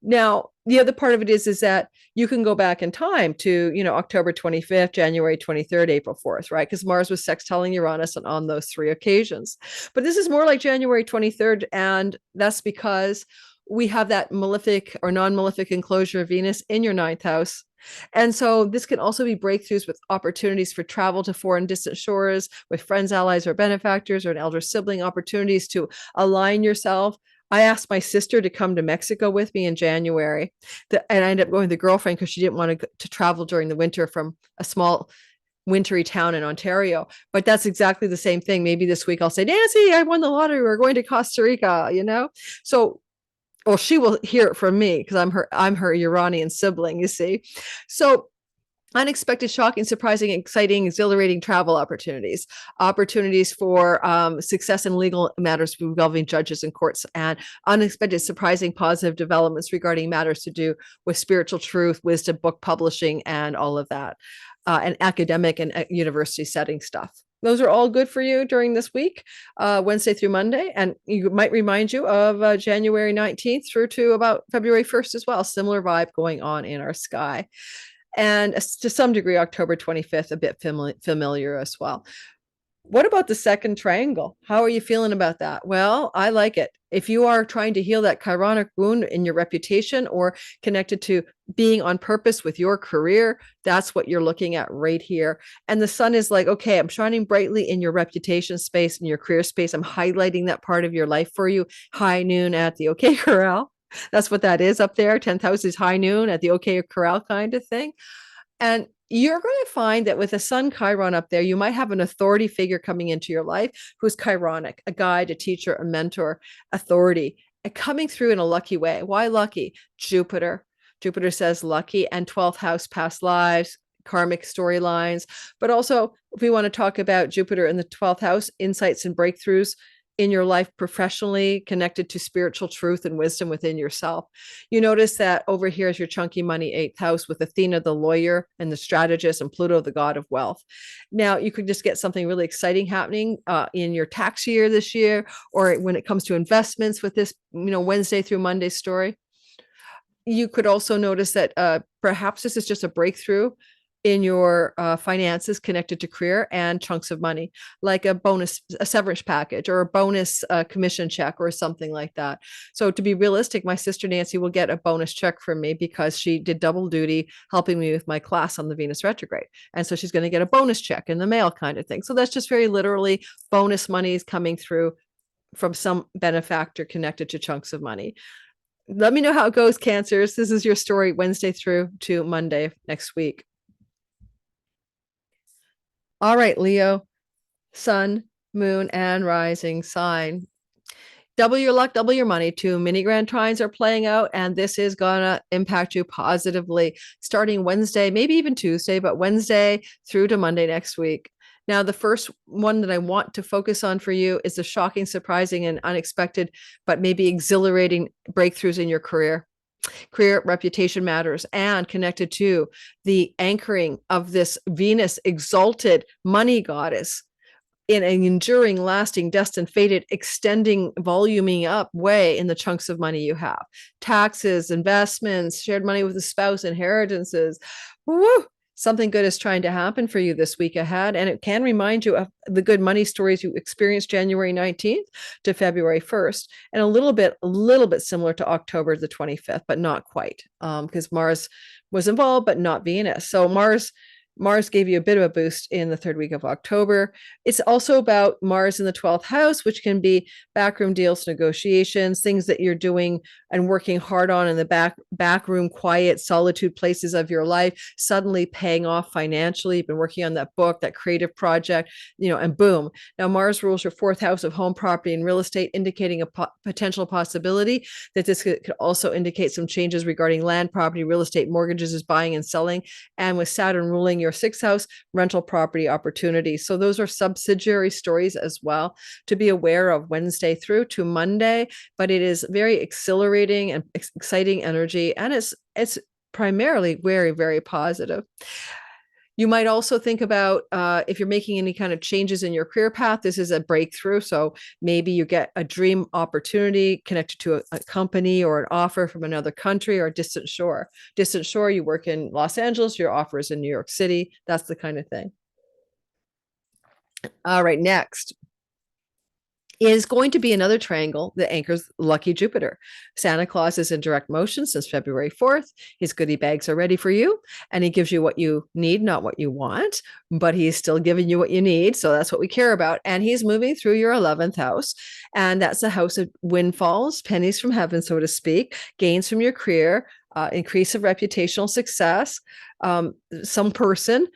Now, the other part of it is that you can go back in time to, October 25th, January 23rd, April 4th, right? Because Mars was sextiling Uranus on those three occasions. But this is more like January 23rd, and that's because we have that malefic or non-malefic enclosure of Venus in your ninth house. And so this can also be breakthroughs with opportunities for travel to foreign distant shores with friends, allies, or benefactors, or an elder sibling, opportunities to align yourself. I asked my sister to come to Mexico with me in January, and I ended up going with the girlfriend because she didn't want to travel during the winter from a small wintry town in Ontario. But that's exactly the same thing. Maybe this week I'll say, Nancy, I won the lottery. We're going to Costa Rica, So well, she will hear it from me because I'm her Uranian sibling, you see. So unexpected, shocking, surprising, exciting, exhilarating travel opportunities for success in legal matters involving judges and courts, and unexpected, surprising, positive developments regarding matters to do with spiritual truth, wisdom, book publishing, and all of that, and academic and university setting stuff. Those are all good for you during this week, Wednesday through Monday. And you might remind you of January 19th through to about February 1st as well. Similar vibe going on in our sky. And to some degree, October 25th, a bit familiar as well. What about the second triangle? How are you feeling about that? Well, I like it. If you are trying to heal that chironic wound in your reputation or connected to being on purpose with your career, that's what you're looking at right here. And the sun is like, okay, I'm shining brightly in your reputation space, in your career space. I'm highlighting that part of your life for you. High noon at the OK Corral. That's what that is up there. 10th house is high noon at the OK Corral kind of thing. And you're going to find that with a sun Chiron up there, you might have an authority figure coming into your life who's chironic, a guide, a teacher, a mentor, authority, and coming through in a lucky way. Why lucky? Jupiter. Jupiter says lucky, and 12th house, past lives, karmic storylines. But also, if we want to talk about Jupiter in the 12th house, insights and breakthroughs in your life professionally, connected to spiritual truth and wisdom within yourself. You notice that over here is your chunky money 8th house with Athena, the lawyer, and the strategist, and Pluto, the god of wealth. Now, you could just get something really exciting happening in your tax year this year, or when it comes to investments with this, Wednesday through Monday story. You could also notice that perhaps this is just a breakthrough in your finances connected to career and chunks of money, like a bonus, a severance package, or a bonus commission check or something like that. So to be realistic, my sister Nancy will get a bonus check from me because she did double duty helping me with my class on the Venus retrograde. And so she's going to get a bonus check in the mail kind of thing. So that's just very literally bonus money is coming through from some benefactor connected to chunks of money. Let me know how it goes, Cancers. This is your story Wednesday through to Monday next week. All right, Leo, sun, moon, and rising sign. Double your luck, double your money. 2 mini grand trines are playing out, and this is gonna impact you positively starting Wednesday, maybe even Tuesday, but Wednesday through to Monday next week. Now, the first one that I want to focus on for you is the shocking, surprising, and unexpected, but maybe exhilarating breakthroughs in your career. Career reputation matters, and connected to the anchoring of this Venus exalted money goddess in an enduring, lasting, destined, fated, extending, voluming up way in the chunks of money you have. Taxes, investments, shared money with a spouse, inheritances. Woo! Something good is trying to happen for you this week ahead. And it can remind you of the good money stories you experienced January 19th to February 1st. And a little bit similar to October the 25th, but not quite, because Mars was involved, but not Venus. So Mars gave you a bit of a boost in the third week of October. It's also about Mars in the 12th house, which can be backroom deals, negotiations, things that you're doing and working hard on in the backroom, quiet, solitude places of your life, suddenly paying off financially. You've been working on that book, that creative project, and boom. Now, Mars rules your 4th house of home, property, and real estate, indicating a potential possibility that this could also indicate some changes regarding land, property, real estate, mortgages, is buying and selling. And with Saturn ruling your 6th house, rental property opportunities. So those are subsidiary stories as well to be aware of Wednesday through to Monday, but it is very exhilarating and exciting energy, and it's primarily very, very positive. You might also think about if you're making any kind of changes in your career path, this is a breakthrough. So maybe you get a dream opportunity connected to a company or an offer from another country or distant shore. Distant shore, you work in Los Angeles, your offer is in New York City. That's the kind of thing. All right, next is going to be another triangle that anchors lucky Jupiter. Santa Claus is in direct motion since February 4th. His goodie bags are ready for you, and he gives you what you need, not what you want, but he's still giving you what you need. So that's what we care about. And he's moving through your 11th house, and that's the house of windfalls, pennies from heaven, so to speak, gains from your career, increase of reputational success, some person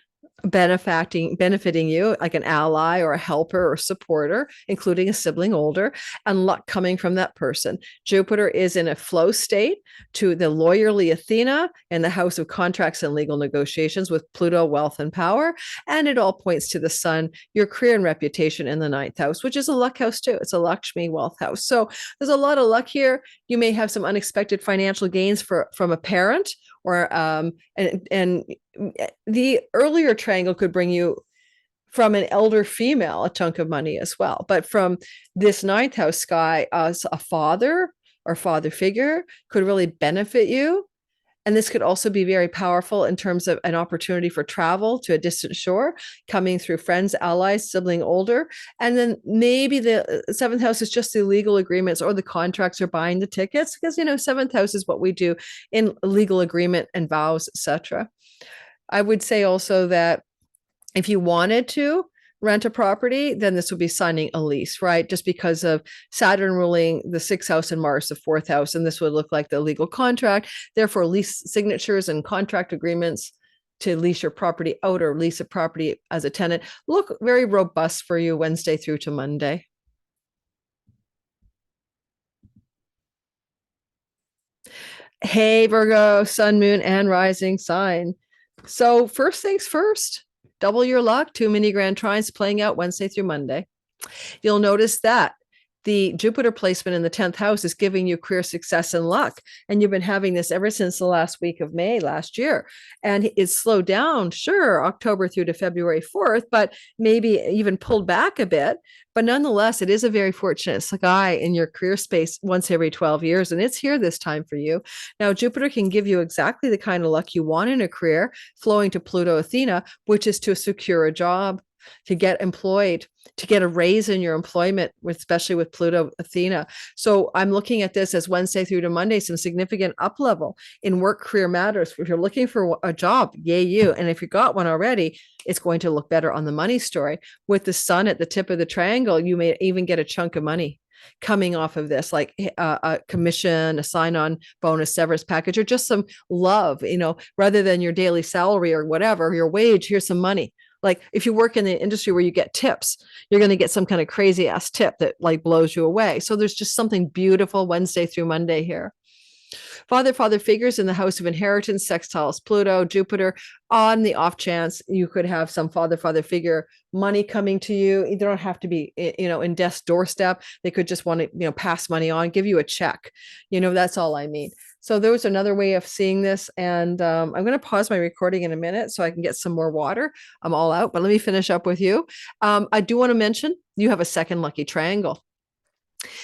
benefiting you, like an ally or a helper or supporter, including a sibling older, and luck coming from that person. Jupiter is in a flow state to the lawyerly Athena in the house of contracts and legal negotiations with Pluto, wealth and power. And it all points to the sun, your career and reputation in the 9th house, which is a luck house too. It's a Lakshmi wealth house. So there's a lot of luck here. You may have some unexpected financial gains from a parent, or and the earlier triangle could bring you from an elder female a chunk of money as well. But from this 9th house sky, a father or father figure could really benefit you. And this could also be very powerful in terms of an opportunity for travel to a distant shore, coming through friends, allies, sibling older. And then maybe the 7th house is just the legal agreements or the contracts or buying the tickets, because, 7th house is what we do in legal agreement and vows, etc. I would say also that if you wanted to rent a property, then this would be signing a lease, right? Just because of Saturn ruling the 6th house and Mars the 4th house. And this would look like the legal contract. Therefore, lease signatures and contract agreements to lease your property out or lease a property as a tenant look very robust for you Wednesday through to Monday. Hey, Virgo, sun, moon, and rising sign. So first things first, double your luck, 2 mini grand trines playing out Wednesday through Monday. You'll notice that the Jupiter placement in the 10th house is giving you career success and luck. And you've been having this ever since the last week of May last year. And it's slowed down, sure, October through to February 4th, but maybe even pulled back a bit. But nonetheless, it is a very fortunate sky in your career space once every 12 years. And it's here this time for you. Now, Jupiter can give you exactly the kind of luck you want in a career, flowing to Pluto Athena, which is to secure a job, to get employed, to get a raise in your employment, especially with Pluto Athena. So I'm looking at this as Wednesday through to Monday, some significant up level in work career matters. If you're looking for a job, yay you. And if you got one already, it's going to look better on the money story. With the sun at the tip of the triangle, you may even get a chunk of money. coming off of this, like a commission, a sign-on bonus, severance package, or just some love, rather than your daily salary or whatever, your wage, here's some money. Like if you work in the industry where you get tips, you're going to get some kind of crazy ass tip that like blows you away. So there's just something beautiful Wednesday through Monday here. Father figures in the house of inheritance, sextiles Pluto, Jupiter. On the off chance you could have some father figure money coming to you. They don't have to be, in death's doorstep. They could just want to, pass money on, give you a check. That's all I mean. So there was another way of seeing this. And I'm going to pause my recording in a minute so I can get some more water. I'm all out, but let me finish up with you. I do want to mention you have a second lucky triangle.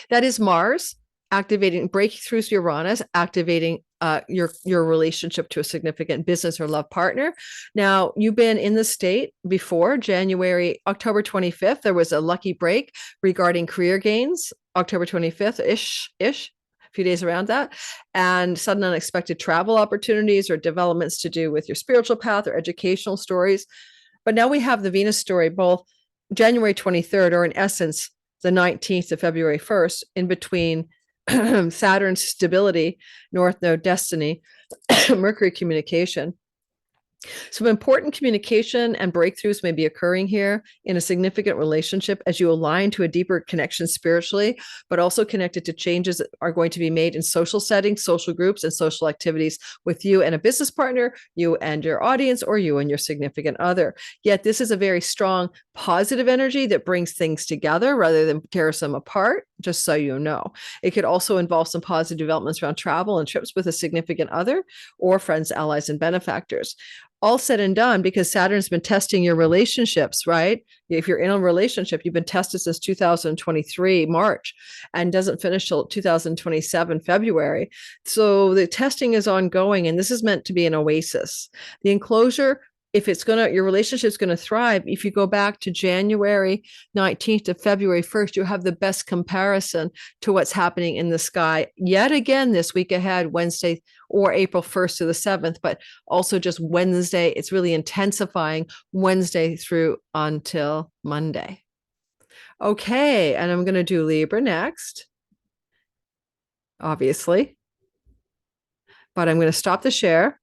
That is Mars activating, breaking through Uranus, activating your relationship to a significant business or love partner. Now, you've been in the state before October 25th. There was a lucky break regarding career gains, October 25th ish, a few days around that, and sudden unexpected travel opportunities or developments to do with your spiritual path or educational stories. But now we have the Venus story, both January 23rd, or in essence, the 19th to February 1st, in between Saturn's stability, North Node destiny, Mercury communication. Some important communication and breakthroughs may be occurring here in a significant relationship as you align to a deeper connection spiritually, but also connected to changes that are going to be made in social settings, social groups, and social activities with you and a business partner, you and your audience, or you and your significant other. Yet this is a very strong positive energy that brings things together rather than tears them apart, just so you know. It could also involve some positive developments around travel and trips with a significant other or friends, allies, and benefactors. All said and done, because Saturn's been testing your relationships, right? If you're in a relationship, you've been tested since 2023, March, and doesn't finish till 2027, February. So the testing is ongoing, and this is meant to be an oasis. The enclosure, if your relationship's going to thrive, if you go back to January 19th to February 1st, you have the best comparison to what's happening in the sky yet again this week ahead, Wednesday or April 1st to the 7th, but also just Wednesday. It's really intensifying Wednesday through until Monday. Okay, and I'm going to do Libra next, obviously, but I'm going to stop the share.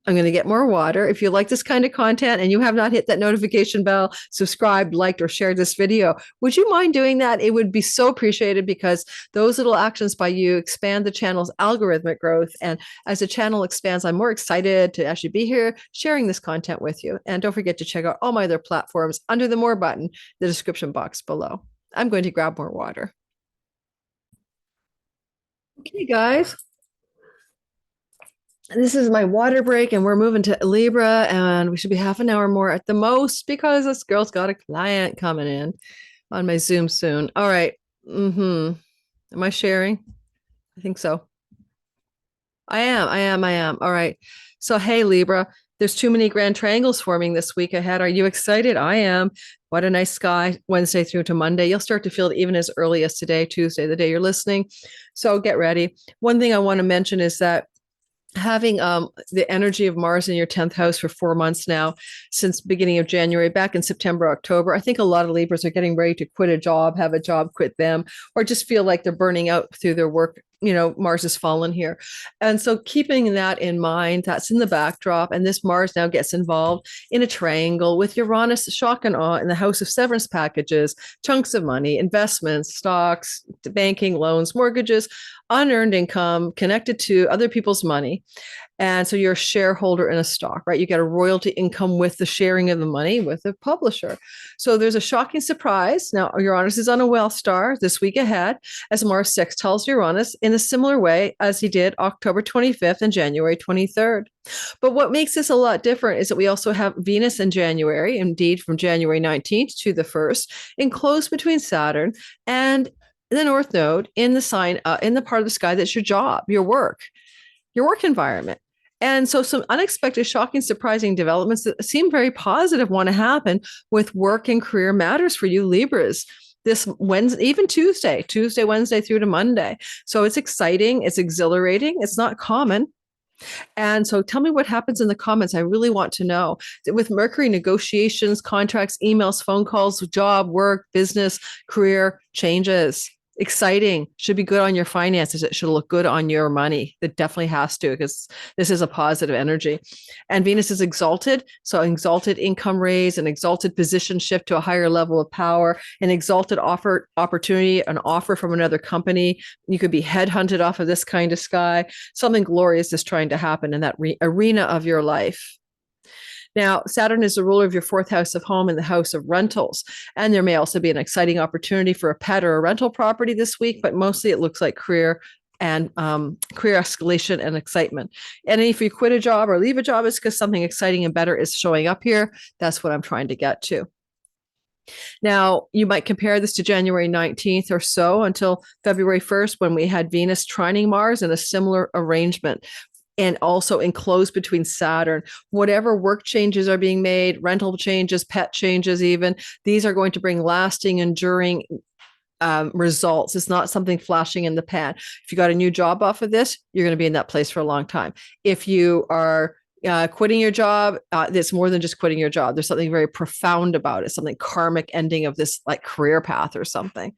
I'm going to get more water. If you like this kind of content and you have not hit that notification bell, subscribed, liked, or shared this video, would you mind doing that? It would be so appreciated, because those little actions by you expand the channel's algorithmic growth. And as the channel expands, I'm more excited to actually be here sharing this content with you. And don't forget to check out all my other platforms under the More button, the description box below. I'm going to grab more water. Okay, guys. This is my water break, and we're moving to Libra, and we should be half an hour more at the most, because this girl's got a client coming in on my Zoom soon. All right. Am I sharing? I think so. I am. All right. So, hey, Libra, there's too many grand triangles forming this week ahead. Are you excited? I am. What a nice sky, Wednesday through to Monday. You'll start to feel it even as early as today, Tuesday, the day you're listening. So get ready. One thing I want to mention is that having the energy of Mars in your 10th house for 4 months now, since beginning of January, back in September, October, I think a lot of Libras are getting ready to quit a job, have a job quit them, or just feel like they're burning out through their work. Mars has fallen here. And so keeping that in mind, that's in the backdrop. And this Mars now gets involved in a triangle with Uranus, shock and awe, in the house of severance packages, chunks of money, investments, stocks, banking, loans, mortgages, unearned income connected to other people's money. And so you're a shareholder in a stock, right? You get a royalty income with the sharing of the money with the publisher. So there's a shocking surprise. Now, Uranus is on a wealth star this week ahead, as Mars sextiles Uranus in a similar way as he did October 25th and January 23rd. But what makes this a lot different is that we also have Venus in January, indeed from January 19th to the 1st, enclosed between Saturn and the North Node in the sign, in the part of the sky that's your job, your work environment. And so some unexpected, shocking, surprising developments that seem very positive want to happen with work and career matters for you Libras this Wednesday, even Tuesday, Wednesday through to Monday. So it's exciting. It's exhilarating. It's not common. And so tell me what happens in the comments. I really want to know. With Mercury, negotiations, contracts, emails, phone calls, job, work, business, career changes. exciting, should be good on your finances. It should look good on your money. It definitely has to, because this is a positive energy. And Venus is exalted. So exalted income raise, an exalted position shift to a higher level of power, an exalted opportunity, an offer from another company. You could be headhunted off of this kind of sky. Something glorious is trying to happen in that arena of your life. Now, Saturn is the ruler of your fourth house of home and the house of rentals. And there may also be an exciting opportunity for a pet or a rental property this week, but mostly it looks like career and career escalation and excitement. And if you quit a job or leave a job, it's because something exciting and better is showing up here. That's what I'm trying to get to. Now, you might compare this to January 19th or so until February 1st, when we had Venus trining Mars in a similar arrangement, and also enclosed between Saturn. Whatever work changes are being made, rental changes, pet changes even, these are going to bring lasting, enduring results. It's not something flashing in the pan. If you got a new job off of this, you're going to be in that place for a long time. If you are quitting your job, it's more than just quitting your job. There's something very profound about it, something karmic ending of this like career path or something.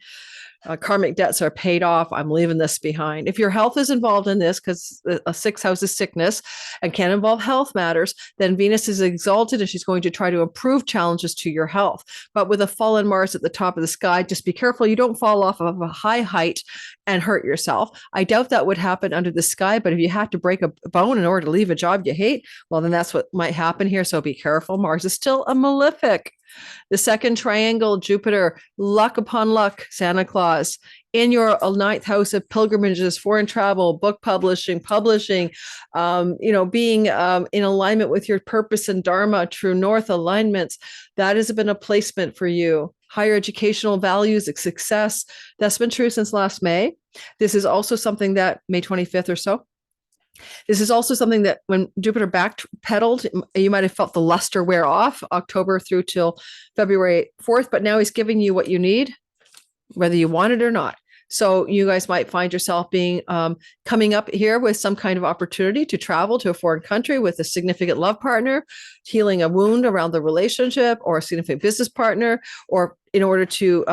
Karmic debts are paid off. I'm leaving this behind. If your health is involved in this, because a sixth house is sickness and can involve health matters, then Venus is exalted and she's going to try to improve challenges to your health. But with a fallen Mars at the top of the sky, just be careful you don't fall off of a high height and hurt yourself. I doubt that would happen under the sky, but if you had to break a bone in order to leave a job you hate, well, then that's what might happen here. So be careful. Mars is still a malefic. The second triangle, Jupiter, luck upon luck, Santa Claus, in your ninth house of pilgrimages, foreign travel, book publishing, being in alignment with your purpose and dharma, true north alignments. That has been a placement for you. Higher educational values, success. That's been true since last May. This is also something that May 25th or so. This is also something that when Jupiter backpedaled, you might have felt the luster wear off October through till February 4th, but now he's giving you what you need, whether you want it or not. So you guys might find yourself being coming up here with some kind of opportunity to travel to a foreign country with a significant love partner, healing a wound around the relationship, or a significant business partner, or in order to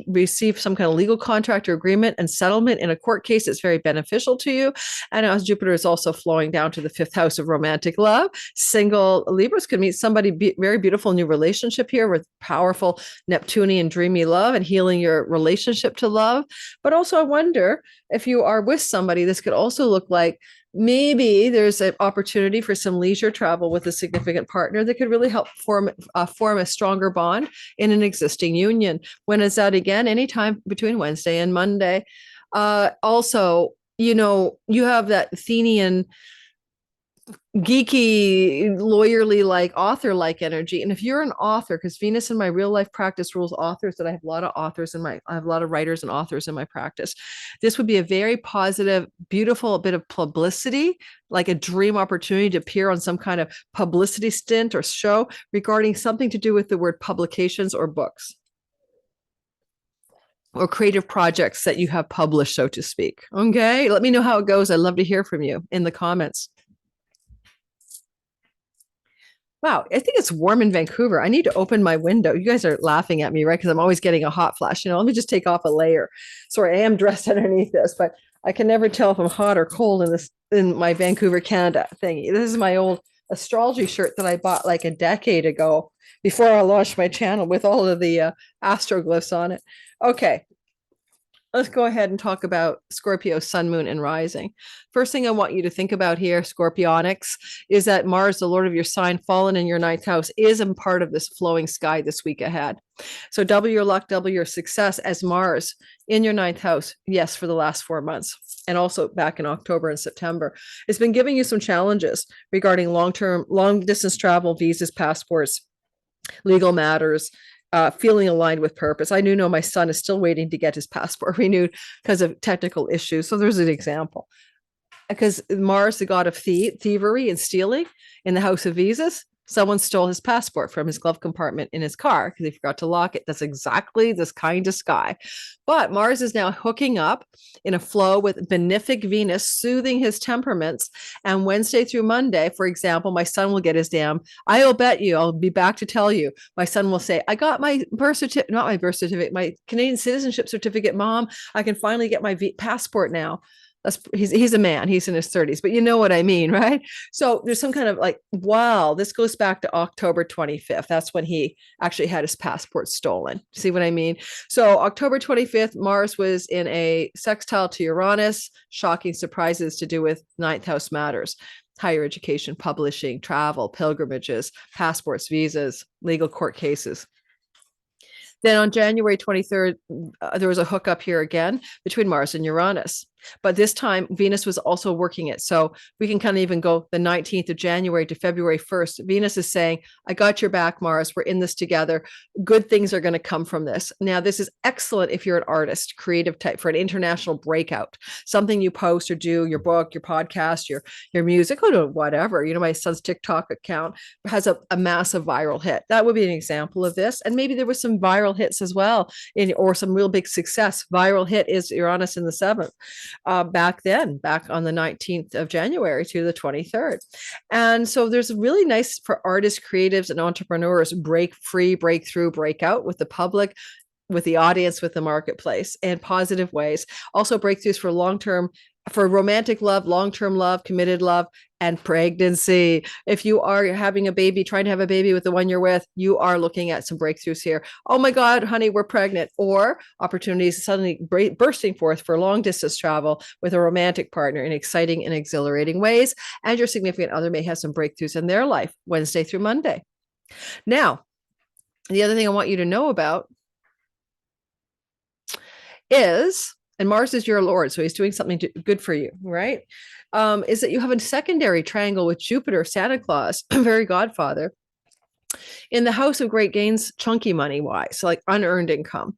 receive some kind of legal contract or agreement and settlement in a court case, it's very beneficial to you. And as Jupiter is also flowing down to the fifth house of romantic love, single Libras could meet somebody very beautiful new relationship here with powerful Neptunian dreamy love and healing your relationship to love. But also I wonder if you are with somebody, this could also look like maybe there's an opportunity for some leisure travel with a significant partner that could really help form a stronger bond in an existing union. When is that again? Anytime between Wednesday and Monday. Also, you have that Athenian geeky, lawyerly, like author-like energy. And if you're an author, because Venus in my real life practice rules authors, that I have a lot of authors I have a lot of writers and authors in my practice. This would be a very positive, beautiful bit of publicity, like a dream opportunity to appear on some kind of publicity stint or show regarding something to do with the word publications or books, or creative projects that you have published, so to speak. Okay, let me know how it goes. I'd love to hear from you in the comments. Wow, I think it's warm in Vancouver. I need to open my window. You guys are laughing at me, right? Because I'm always getting a hot flash. Let me just take off a layer. Sorry, I am dressed underneath this, but I can never tell if I'm hot or cold in my Vancouver, Canada thingy. This is my old astrology shirt that I bought like a decade ago before I launched my channel with all of the astroglyphs on it. Okay. Let's go ahead and talk about Scorpio, sun, moon, and rising. First thing I want you to think about here, Scorpionics, is that Mars, the Lord of your sign, fallen in your ninth house, is a part of this flowing sky this week ahead. So double your luck, double your success as Mars in your ninth house, yes, for the last 4 months. And also back in October and September. It's been giving you some challenges regarding long distance travel, visas, passports, legal matters, feeling aligned with purpose. I do know my son is still waiting to get his passport renewed because of technical issues. So there's an example. Because Mars, the god of thievery and stealing in the house of visas, Someone stole his passport from his glove compartment in his car because he forgot to lock it. That's exactly this kind of sky. But Mars is now hooking up in a flow with benefic Venus, soothing his temperaments. And Wednesday through Monday, for example, my son will get his I'll bet you, I'll be back to tell you, my son will say, I got my birth certificate, not my birth certificate, my Canadian citizenship certificate, Mom. I can finally get my passport now. He's a man, he's in his 30s, but you know what I mean, right? So there's some kind of like, wow, this goes back to October 25th. That's when he actually had his passport stolen. See what I mean? So October 25th, Mars was in a sextile to Uranus, shocking surprises to do with ninth house matters, higher education, publishing, travel, pilgrimages, passports, visas, legal court cases. Then on January 23rd, there was a hookup here again between Mars and Uranus. But this time, Venus was also working it. So we can kind of even go the 19th of January to February 1st. Venus is saying, I got your back, Mars. We're in this together. Good things are going to come from this. Now, this is excellent if you're an artist, creative type, for an international breakout, something you post or do, your book, your podcast, your music, or whatever. You know, my son's TikTok account has a massive viral hit. That would be an example of this. And maybe there was some viral hits as well, or some real big success. Viral hit is Uranus in the 7th. Back on the 19th of January to the 23rd. And so there's really nice for artists, creatives, and entrepreneurs, break free, breakthrough, breakout with the public, with the audience, with the marketplace in positive ways. Also breakthroughs for long-term, for romantic love, long-term love, committed love, and pregnancy. If you are having a baby, trying to have a baby with the one you're with, you are looking at some breakthroughs here. Oh my God, honey, we're pregnant. Or opportunities suddenly bursting forth for long distance travel with a romantic partner in exciting and exhilarating ways. And your significant other may have some breakthroughs in their life Wednesday through Monday. Now, the other thing I want you to know about is, and Mars is your Lord, so he's doing something good for you, right? Is that you have a secondary triangle with Jupiter, Santa Claus, very godfather, in the house of great gains, chunky money wise, so like unearned income,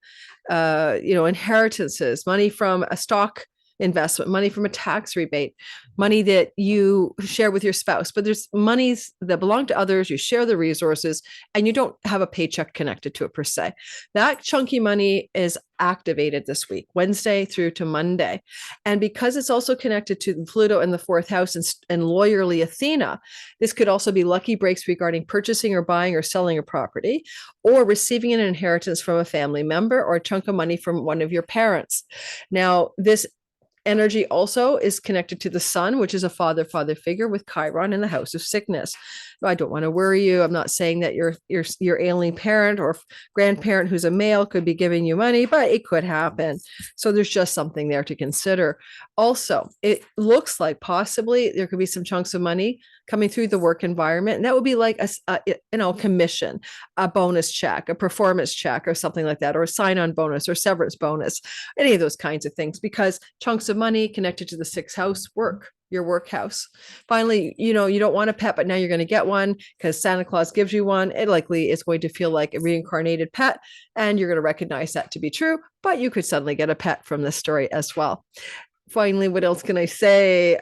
inheritances, money from a stock investment, money from a tax rebate, money that you share with your spouse. But there's monies that belong to others. You share the resources and you don't have a paycheck connected to it per se. That chunky money is activated this week, Wednesday through to Monday. And because it's also connected to Pluto in the 4th house and lawyerly Athena, this could also be lucky breaks regarding purchasing or buying or selling a property, or receiving an inheritance from a family member, or a chunk of money from one of your parents. Now, this energy also is connected to the sun, which is a father figure with Chiron in the house of sickness. I don't want to worry you. I'm not saying that your ailing parent or grandparent who's a male could be giving you money, but it could happen. So there's just something there to consider. Also, it looks like possibly there could be some chunks of money coming through the work environment. And that would be like a commission, a bonus check, a performance check, or something like that, or a sign-on bonus or severance bonus, any of those kinds of things, because chunks of money connected to the 6th house work, your work house. Finally, you don't want a pet, but now you're going to get one because Santa Claus gives you one. It likely is going to feel like a reincarnated pet, and you're going to recognize that to be true, but you could suddenly get a pet from this story as well. Finally, what else can I say?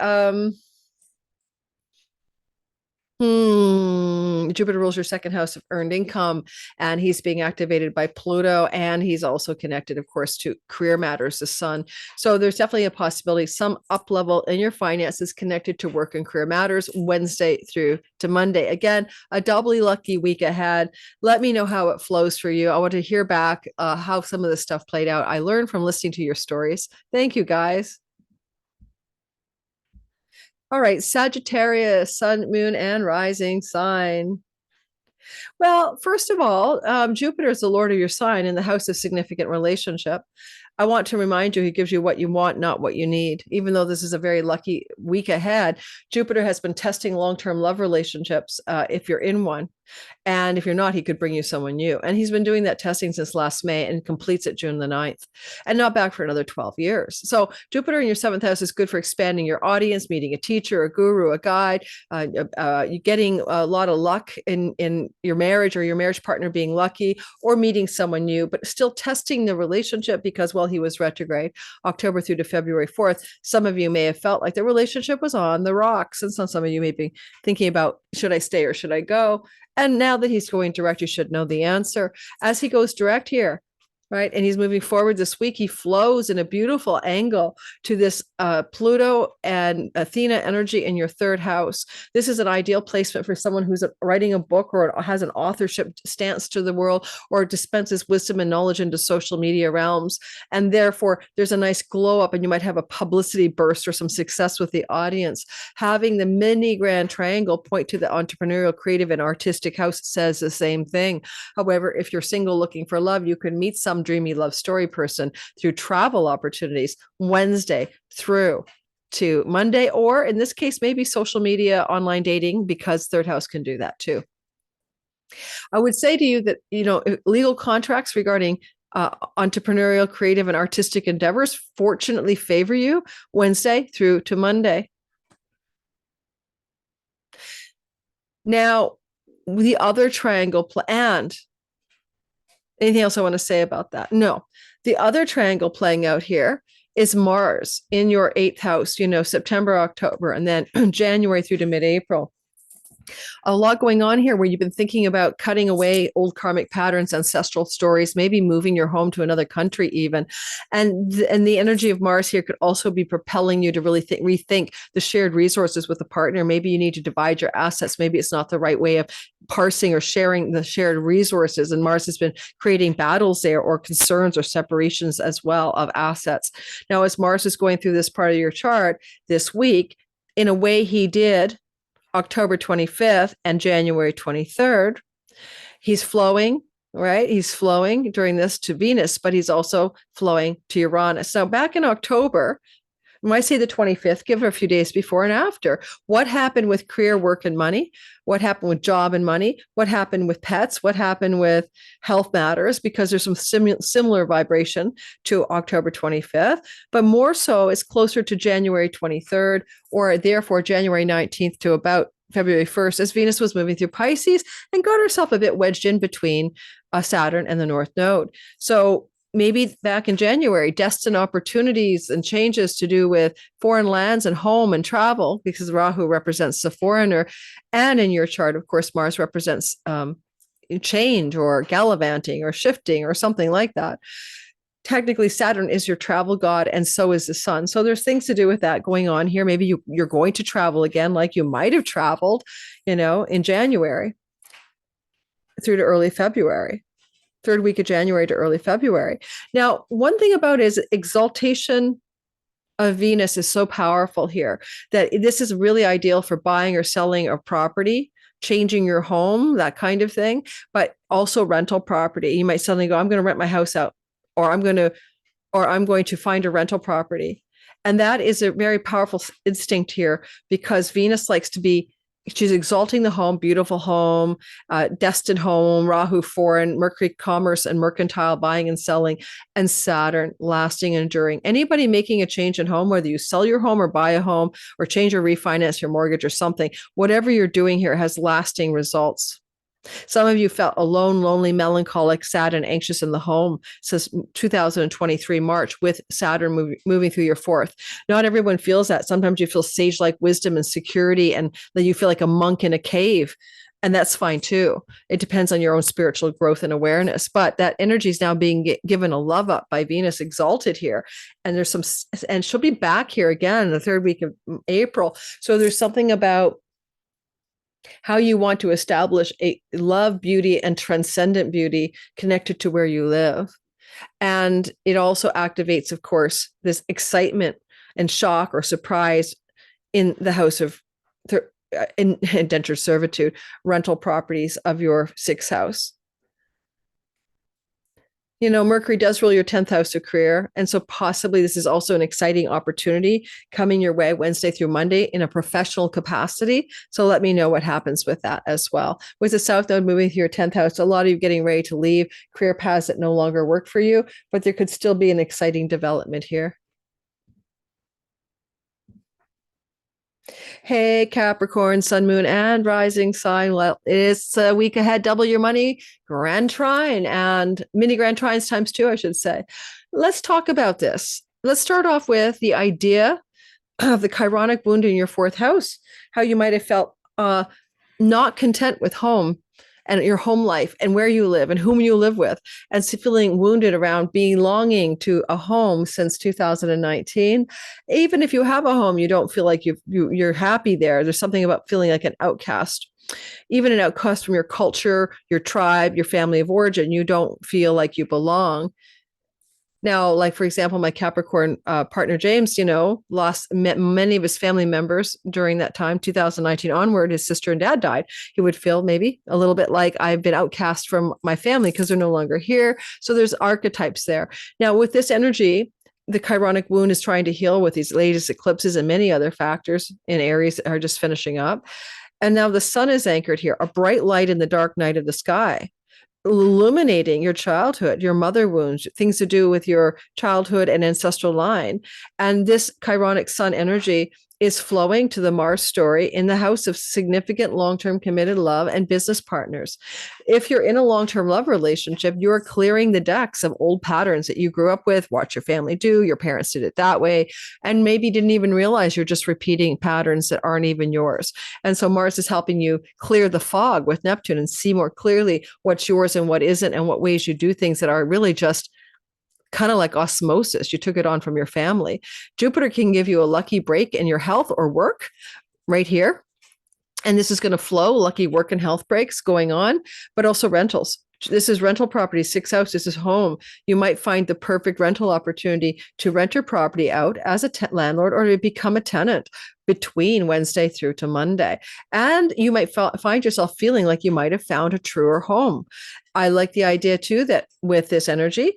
Jupiter rules your 2nd house of earned income, and he's being activated by Pluto, and he's also connected, of course, to career matters, the sun. So there's definitely a possibility some up level in your finances connected to work and career matters Wednesday through to Monday. Again, a doubly lucky week ahead. Let me know how it flows for you. I want to hear back how some of this stuff played out. I learned from listening to your stories. Thank you, guys. All right, Sagittarius, sun, moon, and rising sign. Well, first of all, Jupiter is the Lord of your sign in the house of significant relationship. I want to remind you, he gives you what you want, not what you need. Even though this is a very lucky week ahead, Jupiter has been testing long-term love relationships if you're in one. And if you're not, he could bring you someone new. And he's been doing that testing since last May and completes it June the 9th and not back for another 12 years. So Jupiter in your 7th house is good for expanding your audience, meeting a teacher, a guru, a guide, you're getting a lot of luck in your marriage, or your marriage partner being lucky, or meeting someone new, but still testing the relationship because while he was retrograde, October through to February 4th, some of you may have felt like the relationship was on the rocks. And some of you may be thinking about should I stay or should I go? And now that he's going direct, you should know the answer. As he goes direct here, right, and he's moving forward this week, he flows in a beautiful angle to this Pluto and Athena energy in your third house. This is an ideal placement for someone who's writing a book or has an authorship stance to the world, or dispenses wisdom and knowledge into social media realms. And therefore, there's a nice glow up, and you might have a publicity burst or some success with the audience. Having the mini grand triangle point to the entrepreneurial, creative, and artistic house says the same thing. However, if you're single looking for love, you can meet some dreamy love story person through travel opportunities Wednesday through to Monday, or in this case, maybe social media, online dating, because third house can do that too. I would say to you that, legal contracts regarding entrepreneurial, creative, and artistic endeavors fortunately favor you Wednesday through to Monday. Now, the other triangle, and anything else I want to say about that? No. The other triangle playing out here is Mars in your 8th house, September, October, and then January through to mid-April. A lot going on here where you've been thinking about cutting away old karmic patterns, ancestral stories, maybe moving your home to another country even. And the energy of Mars here could also be propelling you to really rethink the shared resources with a partner. Maybe you need to divide your assets. Maybe it's not the right way of parsing or sharing the shared resources. And Mars has been creating battles there, or concerns or separations as well of assets. Now, as Mars is going through this part of your chart this week, in a way he did October 25th and January 23rd, he's flowing, right? He's flowing during this to Venus, but he's also flowing to Uranus. Now, back in October, when I say the 25th, give it a few days before and after. What happened with career, work, and money? What happened with job and money? What happened with pets? What happened with health matters? Because there's some similar vibration to October 25th, but more so it's closer to January 23rd, or therefore January 19th to about February 1st, as Venus was moving through Pisces and got herself a bit wedged in between Saturn and the North Node. So maybe back in January, destined opportunities and changes to do with foreign lands and home and travel, because Rahu represents the foreigner. And in your chart, of course, Mars represents change or gallivanting or shifting or something like that. Technically, Saturn is your travel god, and so is the sun. So there's things to do with that going on here. Maybe you're going to travel again, like you might have traveled, in January through to early February. Third week of January to early February. Now, one thing about it is exaltation of Venus is so powerful here that this is really ideal for buying or selling a property, changing your home, that kind of thing, but also rental property. You might suddenly go, I'm going to rent my house out, or I'm going to find a rental property. And that is a very powerful instinct here, because Venus likes to be, she's exalting the home, beautiful home, destined home, Rahu foreign, Mercury commerce and mercantile, buying and selling, and Saturn lasting and enduring. Anybody making a change in home, whether you sell your home or buy a home or change or refinance your mortgage or something, whatever you're doing here has lasting results. Some of you felt alone, lonely, melancholic, sad, and anxious in the home since 2023 March, with Saturn moving through your 4th. Not everyone feels that. Sometimes you feel sage-like wisdom and security, and that you feel like a monk in a cave. And that's fine too. It depends on your own spiritual growth and awareness. But that energy is now being given a love up by Venus exalted here. And and she'll be back here again in the 3rd week of April. So there's something about how you want to establish a love, beauty, and transcendent beauty connected to where you live. And it also activates, of course, this excitement and shock or surprise in the house of indentured servitude, rental properties of your 6th house. Mercury does rule your 10th house of career. And so possibly this is also an exciting opportunity coming your way Wednesday through Monday in a professional capacity. So let me know what happens with that as well. With the South Node moving to your 10th house, a lot of you getting ready to leave career paths that no longer work for you, but there could still be an exciting development here. Hey, Capricorn, sun, moon, and rising sign. Well, it's a week ahead. Double your money, grand trine, and mini grand trines times 2, I should say. Let's talk about this. Let's start off with the idea of the chironic wound in your 4th house, how you might have felt not content with home and your home life and where you live and whom you live with, and feeling wounded around belonging to a home since 2019. Even if you have a home, you don't feel like you're happy there. There's something about feeling like an outcast, even an outcast from your culture, your tribe, your family of origin. You don't feel like you belong. Now, like, for example, my Capricorn partner, James, lost many of his family members during that time, 2019 onward. His sister and dad died. He would feel maybe a little bit like I've been outcast from my family because they're no longer here. So there's archetypes there. Now, with this energy, the chironic wound is trying to heal with these latest eclipses and many other factors in Aries are just finishing up. And now the sun is anchored here, a bright light in the dark night of the sky, illuminating your childhood, your mother wounds, things to do with your childhood and ancestral line. And this chironic sun energy is flowing to the Mars story in the house of significant long-term committed love and business partners. If you're in a long-term love relationship, you're clearing the decks of old patterns that you grew up with, watch your family do, your parents did it that way, and maybe didn't even realize you're just repeating patterns that aren't even yours. And so Mars is helping you clear the fog with Neptune and see more clearly what's yours and what isn't, and what ways you do things that are really just kind of like osmosis. You took it on from your family. Jupiter can give you a lucky break in your health or work right here. And this is going to flow, lucky work and health breaks going on, but also rentals. This is rental property, 6th house. This is home. You might find the perfect rental opportunity to rent your property out as a landlord or to become a tenant between Wednesday through to Monday. And you might find yourself feeling like you might have found a truer home. I like the idea too that with this energy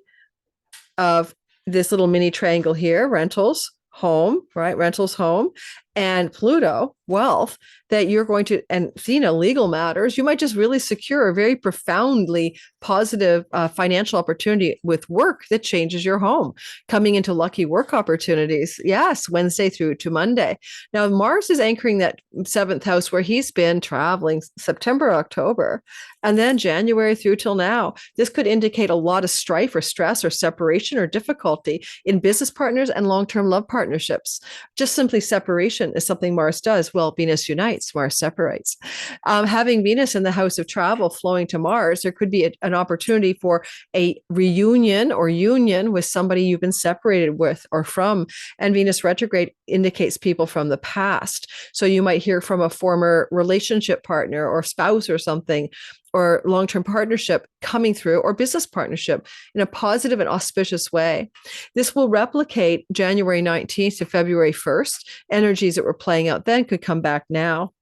of this little mini triangle here, rentals, home, right? Rentals, home, and Pluto, wealth, that you're going to, and legal matters, you might just really secure a very profoundly positive financial opportunity with work that changes your home, coming into lucky work opportunities. Yes, Wednesday through to Monday. Now, Mars is anchoring that 7th house where he's been traveling September, October, and then January through till now. This could indicate a lot of strife or stress or separation or difficulty in business partners and long-term love partnerships. Just simply separation is something Mars does. Well, Venus unites, Mars separates. Having Venus in the house of travel flowing to Mars, there could be an opportunity for a reunion or union with somebody you've been separated with or from. And Venus retrograde indicates people from the past. So you might hear from a former relationship partner or spouse or something, or long-term partnership coming through, or business partnership in a positive and auspicious way. This will replicate January 19th to February 1st. Energies that were playing out then could come back now.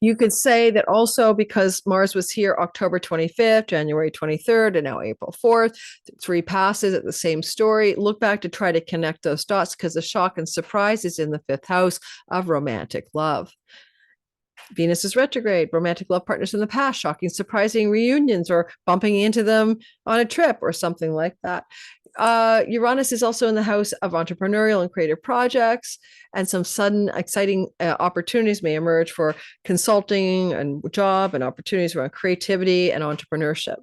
You could say that also because Mars was here October 25th, January 23rd, and now April 4th, 3 passes at the same story. Look back to try to connect those dots, because the shock and surprise is in the 5th house of romantic love. Venus is retrograde, romantic love partners in the past, shocking, surprising reunions, or bumping into them on a trip or something like that. Uranus is also in the house of entrepreneurial and creative projects, and some sudden exciting opportunities may emerge for consulting and job and opportunities around creativity and entrepreneurship.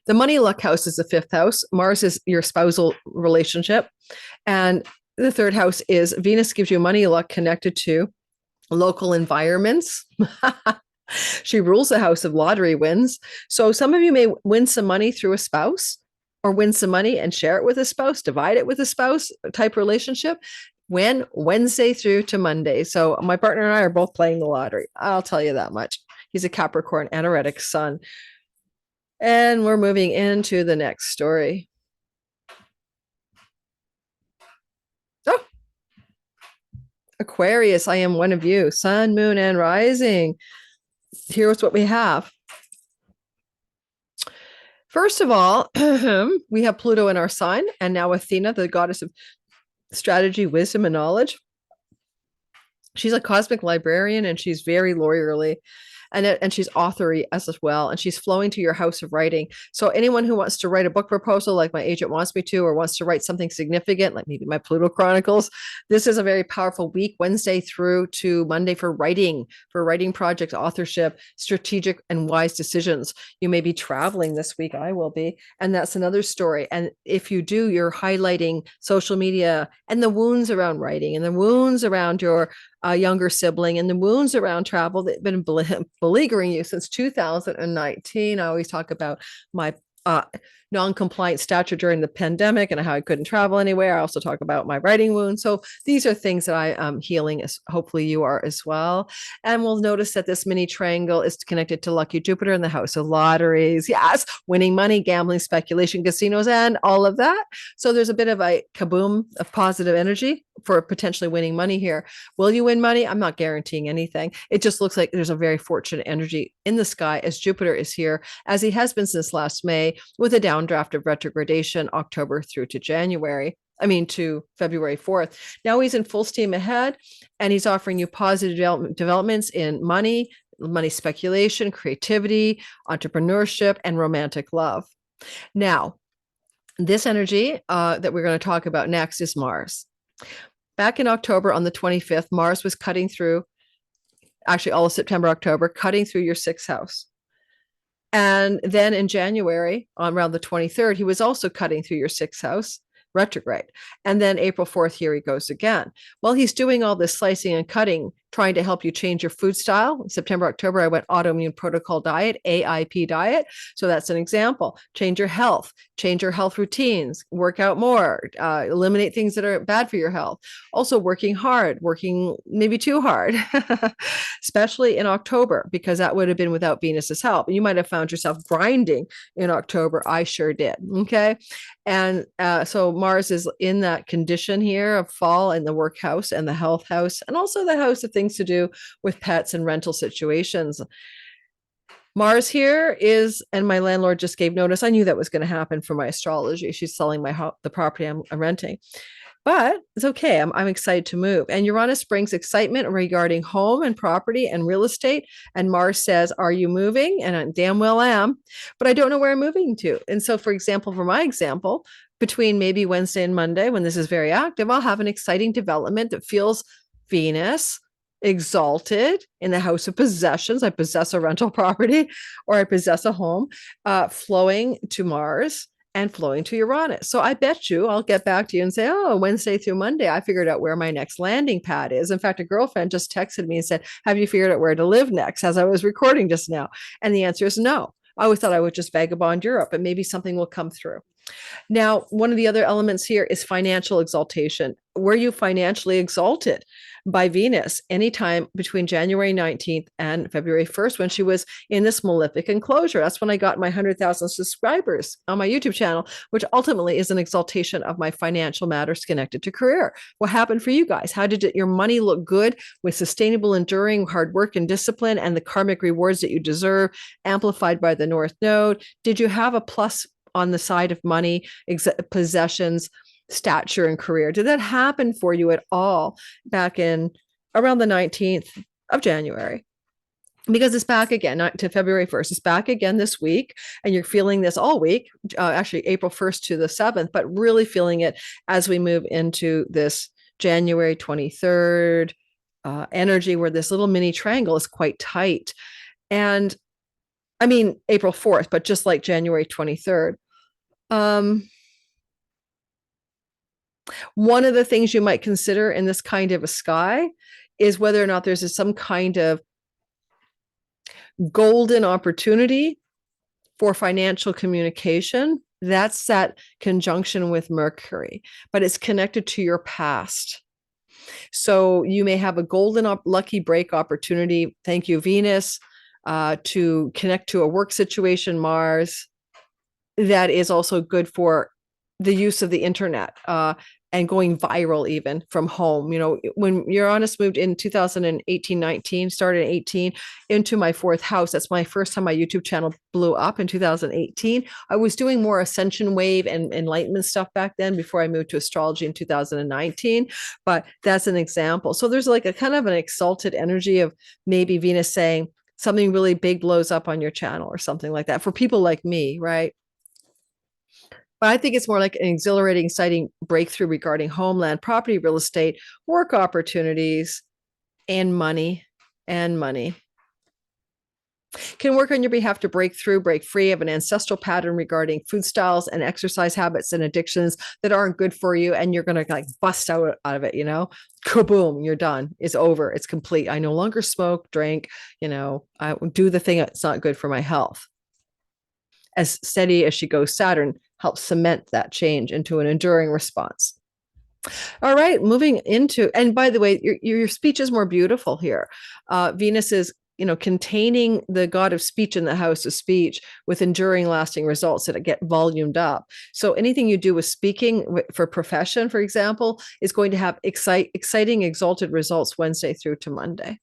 The money luck house is the 5th house. Mars is your spousal relationship, and the 3rd house is Venus gives you money luck connected to local environments. She rules the house of lottery wins. So some of you may win some money through a spouse, or win some money and share it with a spouse, divide it with a spouse type relationship, when Wednesday through to Monday. So my partner and I are both playing the lottery. I'll tell you that much. He's a Capricorn anoretic sun. And we're moving into the next story. Oh, Aquarius, I am one of you, sun, moon, and rising. Here's what we have. First of all, we have Pluto in our sign, and now Athena, the goddess of strategy, wisdom, and knowledge. She's a cosmic librarian, and she's very lawyerly. and she's authory as well. And she's flowing to your house of writing. So anyone who wants to write a book proposal, like my agent wants me to, or wants to write something significant, like maybe my Pluto Chronicles, this is a very powerful week, Wednesday through to Monday for writing projects, authorship, strategic and wise decisions. You may be traveling this week. I will be. And that's another story. And if you do, you're highlighting social media and the wounds around writing and the wounds around your younger sibling and the wounds around travel that have been beleaguering you since 2019. I always talk about my non-compliant stature during the pandemic and how I couldn't travel anywhere. I also talk about my writing wounds. So these are things that I am healing, as hopefully you are as well. And we'll notice that this mini triangle is connected to lucky Jupiter in the house of lotteries. Yes, winning money, gambling, speculation, casinos, and all of that. So there's a bit of a kaboom of positive energy for potentially winning money here. Will you win money? I'm not guaranteeing anything. It just looks like there's a very fortunate energy in the sky as Jupiter is here, as he has been since last May, with a downdraft of retrogradation October through to to February 4th. Now he's in full steam ahead, and he's offering you positive developments in money speculation, creativity, entrepreneurship, and romantic love. Now, this energy that we're going to talk about next is Mars. Back in October on the 25th, Mars was cutting through, actually all of September, October, cutting through your sixth house. And then in January, on around the 23rd, he was also cutting through your sixth house, retrograde. And then April 4th, here he goes again. Well, he's doing all this slicing and cutting, trying to help you change your food style. In September, October, I went autoimmune protocol diet, AIP diet. So that's an example. Change your health routines, work out more, eliminate things that are bad for your health. Also working hard, working maybe too hard, especially in October, because that would have been without Venus's help. You might have found yourself grinding in October. I sure did. Okay. And so Mars is in that condition here of fall in the work house and the health house, and also the house of things to do with pets and rental situations. Mars here is, and my landlord just gave notice. I knew that was going to happen for my astrology. She's selling the property I'm renting. But it's okay. I'm excited to move. And Uranus brings excitement regarding home and property and real estate. And Mars says, are you moving? And I damn well am, but I don't know where I'm moving to. And so, for my example, between maybe Wednesday and Monday, when this is very active, I'll have an exciting development that feels Venus exalted in the house of possessions. I possess a rental property or I possess a home, flowing to Mars and flowing to Uranus. So I bet you I'll get back to you and say, oh, Wednesday through Monday, I figured out where my next landing pad is. In fact, a girlfriend just texted me and said, have you figured out where to live next, as I was recording just now? And the answer is no. I always thought I would just vagabond Europe and maybe something will come through. Now, one of the other elements here is financial exaltation. Were you financially exalted by Venus anytime between January 19th and February 1st, when she was in this malefic enclosure? That's when I got my 100,000 subscribers on my YouTube channel, which ultimately is an exaltation of my financial matters connected to career. What happened for you guys? How did your money look good with sustainable, enduring hard work and discipline and the karmic rewards that you deserve, amplified by the North Node? Did you have a plus on the side of money, possessions, stature, and career? Did that happen for you at all back in around the 19th of January? Because it's back again, not to February 1st. It's back again this week, and you're feeling this all week, actually April 1st to the 7th, but really feeling it as we move into this January 23rd energy, where this little mini triangle is quite tight. And I mean, April 4th, but just like January 23rd. One of the things you might consider in this kind of a sky is whether or not there's some kind of golden opportunity for financial communication. That's that conjunction with Mercury, but it's connected to your past. So you may have a golden lucky break opportunity. Thank you, Venus, to connect to a work situation, Mars, that is also good for the use of the internet and going viral even from home. You know, when Uranus moved in 2018-19, started in 18 into my fourth house, that's my first time my YouTube channel blew up in 2018. I was doing more ascension wave and enlightenment stuff back then before I moved to astrology in 2019, but that's an example. So there's like a kind of an exalted energy of maybe Venus saying, something really big blows up on your channel or something like that for people like me, right? But I think it's more like an exhilarating, exciting breakthrough regarding homeland, property, real estate, work opportunities, and money. And money can work on your behalf to break through, break free of an ancestral pattern regarding food styles and exercise habits and addictions that aren't good for you. And you're going to like bust out of it, kaboom, you're done. It's over. It's complete. I no longer smoke, drink, I do the thing that's not good for my health. As steady as she goes, Saturn helps cement that change into an enduring response. All right, moving into, and by the way, your speech is more beautiful here. Venus is containing the god of speech in the house of speech with enduring, lasting results that get volumed up. So anything you do with speaking for profession, for example, is going to have exciting, exalted results Wednesday through to Monday.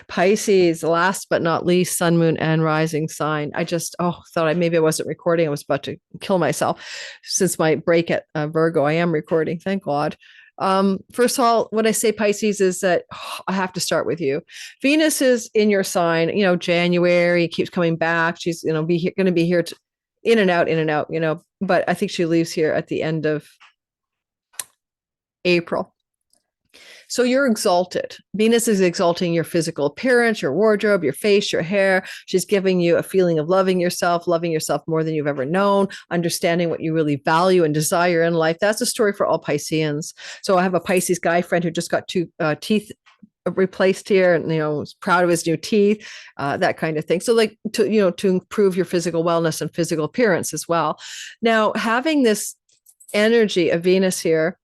Pisces, last but not least, sun, moon, and rising sign. I just thought maybe I wasn't recording. I was about to kill myself. Since my break at Virgo, I am recording. Thank God. First of all, what I say, Pisces, is that I have to start with you. Venus is in your sign. January keeps coming back. She's going to be here in and out. But I think she leaves here at the end of April. So you're exalted. Venus is exalting your physical appearance, your wardrobe, your face, your hair. She's giving you a feeling of loving yourself more than you've ever known, understanding what you really value and desire in life. That's a story for all Pisceans. So I have a Pisces guy friend who just got 2 teeth replaced here, and is proud of his new teeth, that kind of thing. So like to improve your physical wellness and physical appearance as well. Now, having this energy of Venus here,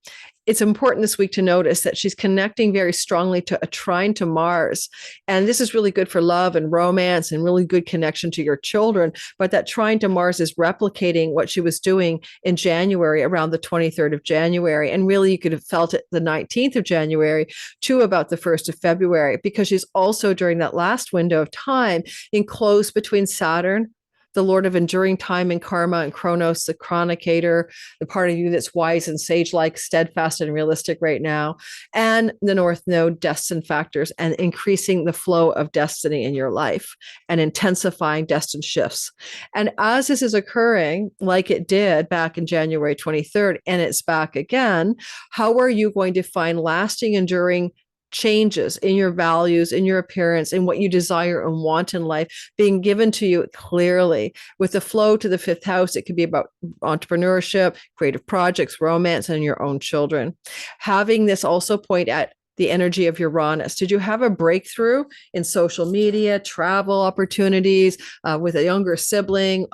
it's important this week to notice that she's connecting very strongly to a trine to Mars. And this is really good for love and romance and really good connection to your children. But that trine to Mars is replicating what she was doing in January, around the 23rd of January. And really, you could have felt it the 19th of January to about the 1st of February, because she's also during that last window of time enclosed between Saturn, the Lord of enduring time and karma, and Kronos, the chronicator, the part of you that's wise and sage-like, steadfast and realistic right now, and the North Node, destined factors, and increasing the flow of destiny in your life and intensifying destined shifts. And as this is occurring, like it did back in January 23rd, and it's back again, how are you going to find lasting, enduring changes in your values, in your appearance, in what you desire and want in life being given to you clearly? With the flow to the 5th house, it could be about entrepreneurship, creative projects, romance, and your own children. Having this also point at the energy of Uranus. Did you have a breakthrough in social media, travel opportunities, with a younger sibling,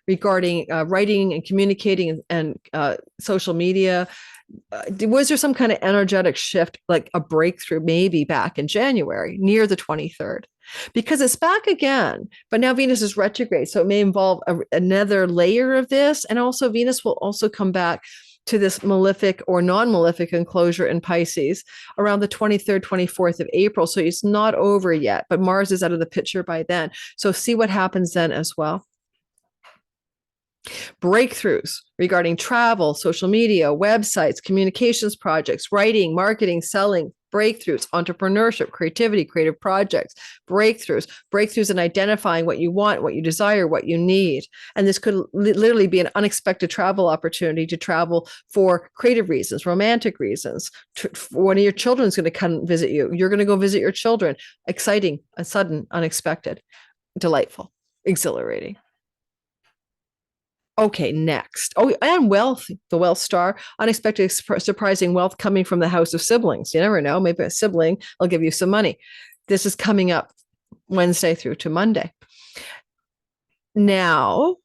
regarding writing and communicating and social media? Was there some kind of energetic shift, like a breakthrough maybe back in January near the 23rd? Because it's back again, but now Venus is retrograde. So it may involve another layer of this. And also Venus will also come back to this malefic or non-malefic enclosure in Pisces around the 23rd, 24th of April. So it's not over yet, but Mars is out of the picture by then. So see what happens then as well. Breakthroughs regarding travel, social media, websites, communications projects, writing, marketing, selling, breakthroughs, entrepreneurship, creativity, creative projects, breakthroughs in identifying what you want, what you desire, what you need. And this could literally be an unexpected travel opportunity to travel for creative reasons, romantic reasons. One of your children's going to come visit you. You're going to go visit your children. Exciting, sudden, unexpected, delightful, exhilarating. Okay, next. Oh, and wealth, the wealth star, unexpected, surprising wealth coming from the house of siblings. You never know. Maybe a sibling will give you some money. This is coming up Wednesday through to Monday. Now,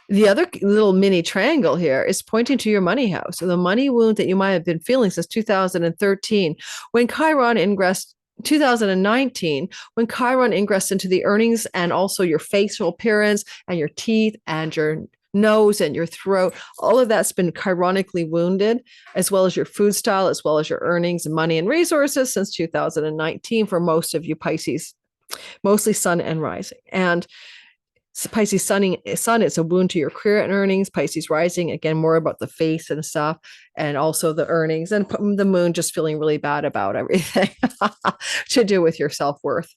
the other little mini triangle here is pointing to your money house, the money wound that you might have been feeling since 2013, when Chiron ingressed 2019, when Chiron ingressed into the earnings and also your facial appearance and your teeth and your nose and your throat, all of that's been chironically wounded, as well as your food style, as well as your earnings and money and resources since 2019 for most of you Pisces, mostly sun and rising. And Pisces sun, it's a wound to your career and earnings. Pisces rising, again, more about the face and stuff, and also the earnings. And the moon just feeling really bad about everything to do with your self-worth.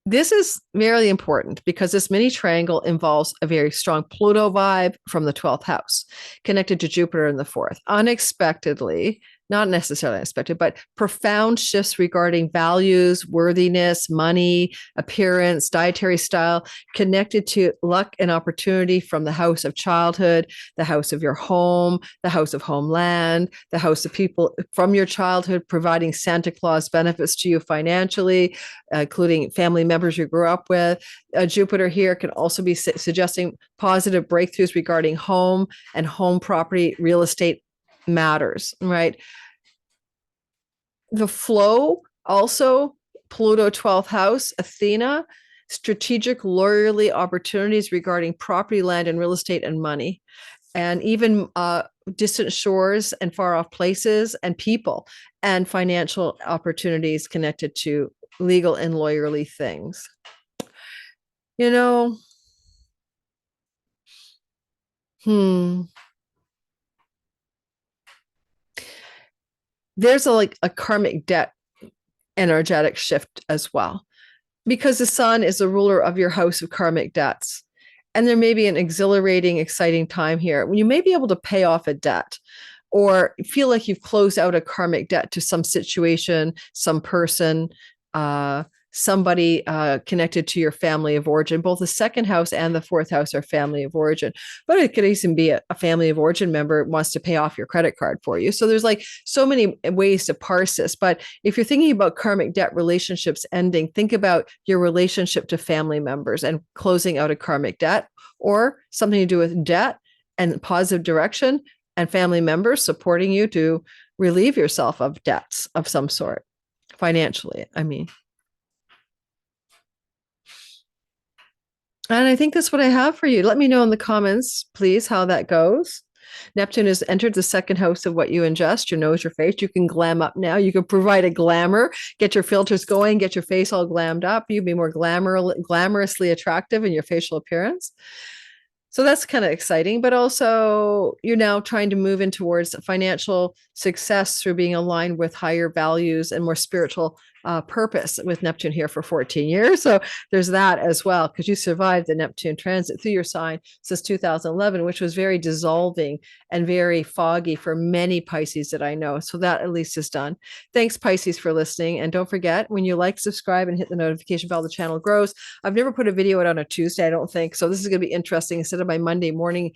This is very important because this mini triangle involves a very strong Pluto vibe from the 12th house, connected to Jupiter in the 4th. Unexpectedly, not necessarily unexpected, but profound shifts regarding values, worthiness, money, appearance, dietary style, connected to luck and opportunity from the house of childhood, the house of your home, the house of homeland, the house of people from your childhood, providing Santa Claus benefits to you financially, including family members you grew up with. Jupiter here can also be suggesting positive breakthroughs regarding home and home property, real estate matters, right? The flow also, Pluto 12th house, Athena, strategic lawyerly opportunities regarding property, land, and real estate and money, and even distant shores and far off places and people, and financial opportunities connected to legal and lawyerly things. You know, there's like a karmic debt energetic shift as well, because the sun is the ruler of your house of karmic debts. And there may be an exhilarating, exciting time here when you may be able to pay off a debt or feel like you've closed out a karmic debt to some situation, some person, somebody connected to your family of origin. Both the second house and the 4th house are family of origin, but it could even be a family of origin member wants to pay off your credit card for you. So there's like so many ways to parse this. But if you're thinking about karmic debt relationships ending, think about your relationship to family members and closing out a karmic debt, or something to do with debt and positive direction and family members supporting you to relieve yourself of debts of some sort financially, I mean. And I think that's what I have for you. Let me know in the comments, please, how that goes. Neptune has entered the second house of what you ingest, your nose, your face. You can glam up now. You can provide a glamour, get your filters going, get your face all glammed up. You be more glamorously attractive in your facial appearance. So that's kind of exciting, but also you're now trying to move in towards financial success through being aligned with higher values and more spiritual purpose with Neptune here for 14 years. So there's that as well, because you survived the Neptune transit through your sign since 2011, which was very dissolving and very foggy for many Pisces that I know. So that at least is done. Thanks, Pisces, for listening. And don't forget, when you like, subscribe, and hit the notification bell, the channel grows. I've never put a video out on a Tuesday, I don't think. So this is going to be interesting. Instead of my Monday morning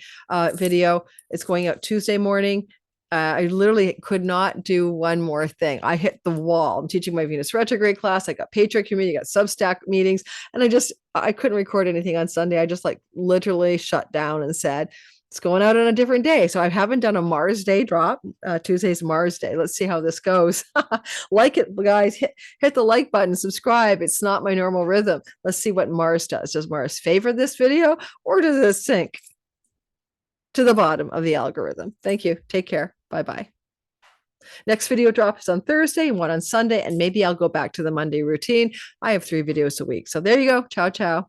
video, it's going out Tuesday morning. I literally could not do one more thing. I hit the wall. I'm teaching my Venus retrograde class. I got Patriot community, I got Substack meetings, and I couldn't record anything on Sunday. I just like literally shut down and said, it's going out on a different day. So I haven't done a Mars day drop. Tuesday's Mars day. Let's see how this goes. Like it, guys. Hit the like button, subscribe. It's not my normal rhythm. Let's see what Mars does. Does Mars favor this video, or does it sink to the bottom of the algorithm? Thank you. Take care. Bye-bye. Next video drop is on Thursday, one on Sunday, and maybe I'll go back to the Monday routine. I have 3 videos a week. So there you go. Ciao, ciao.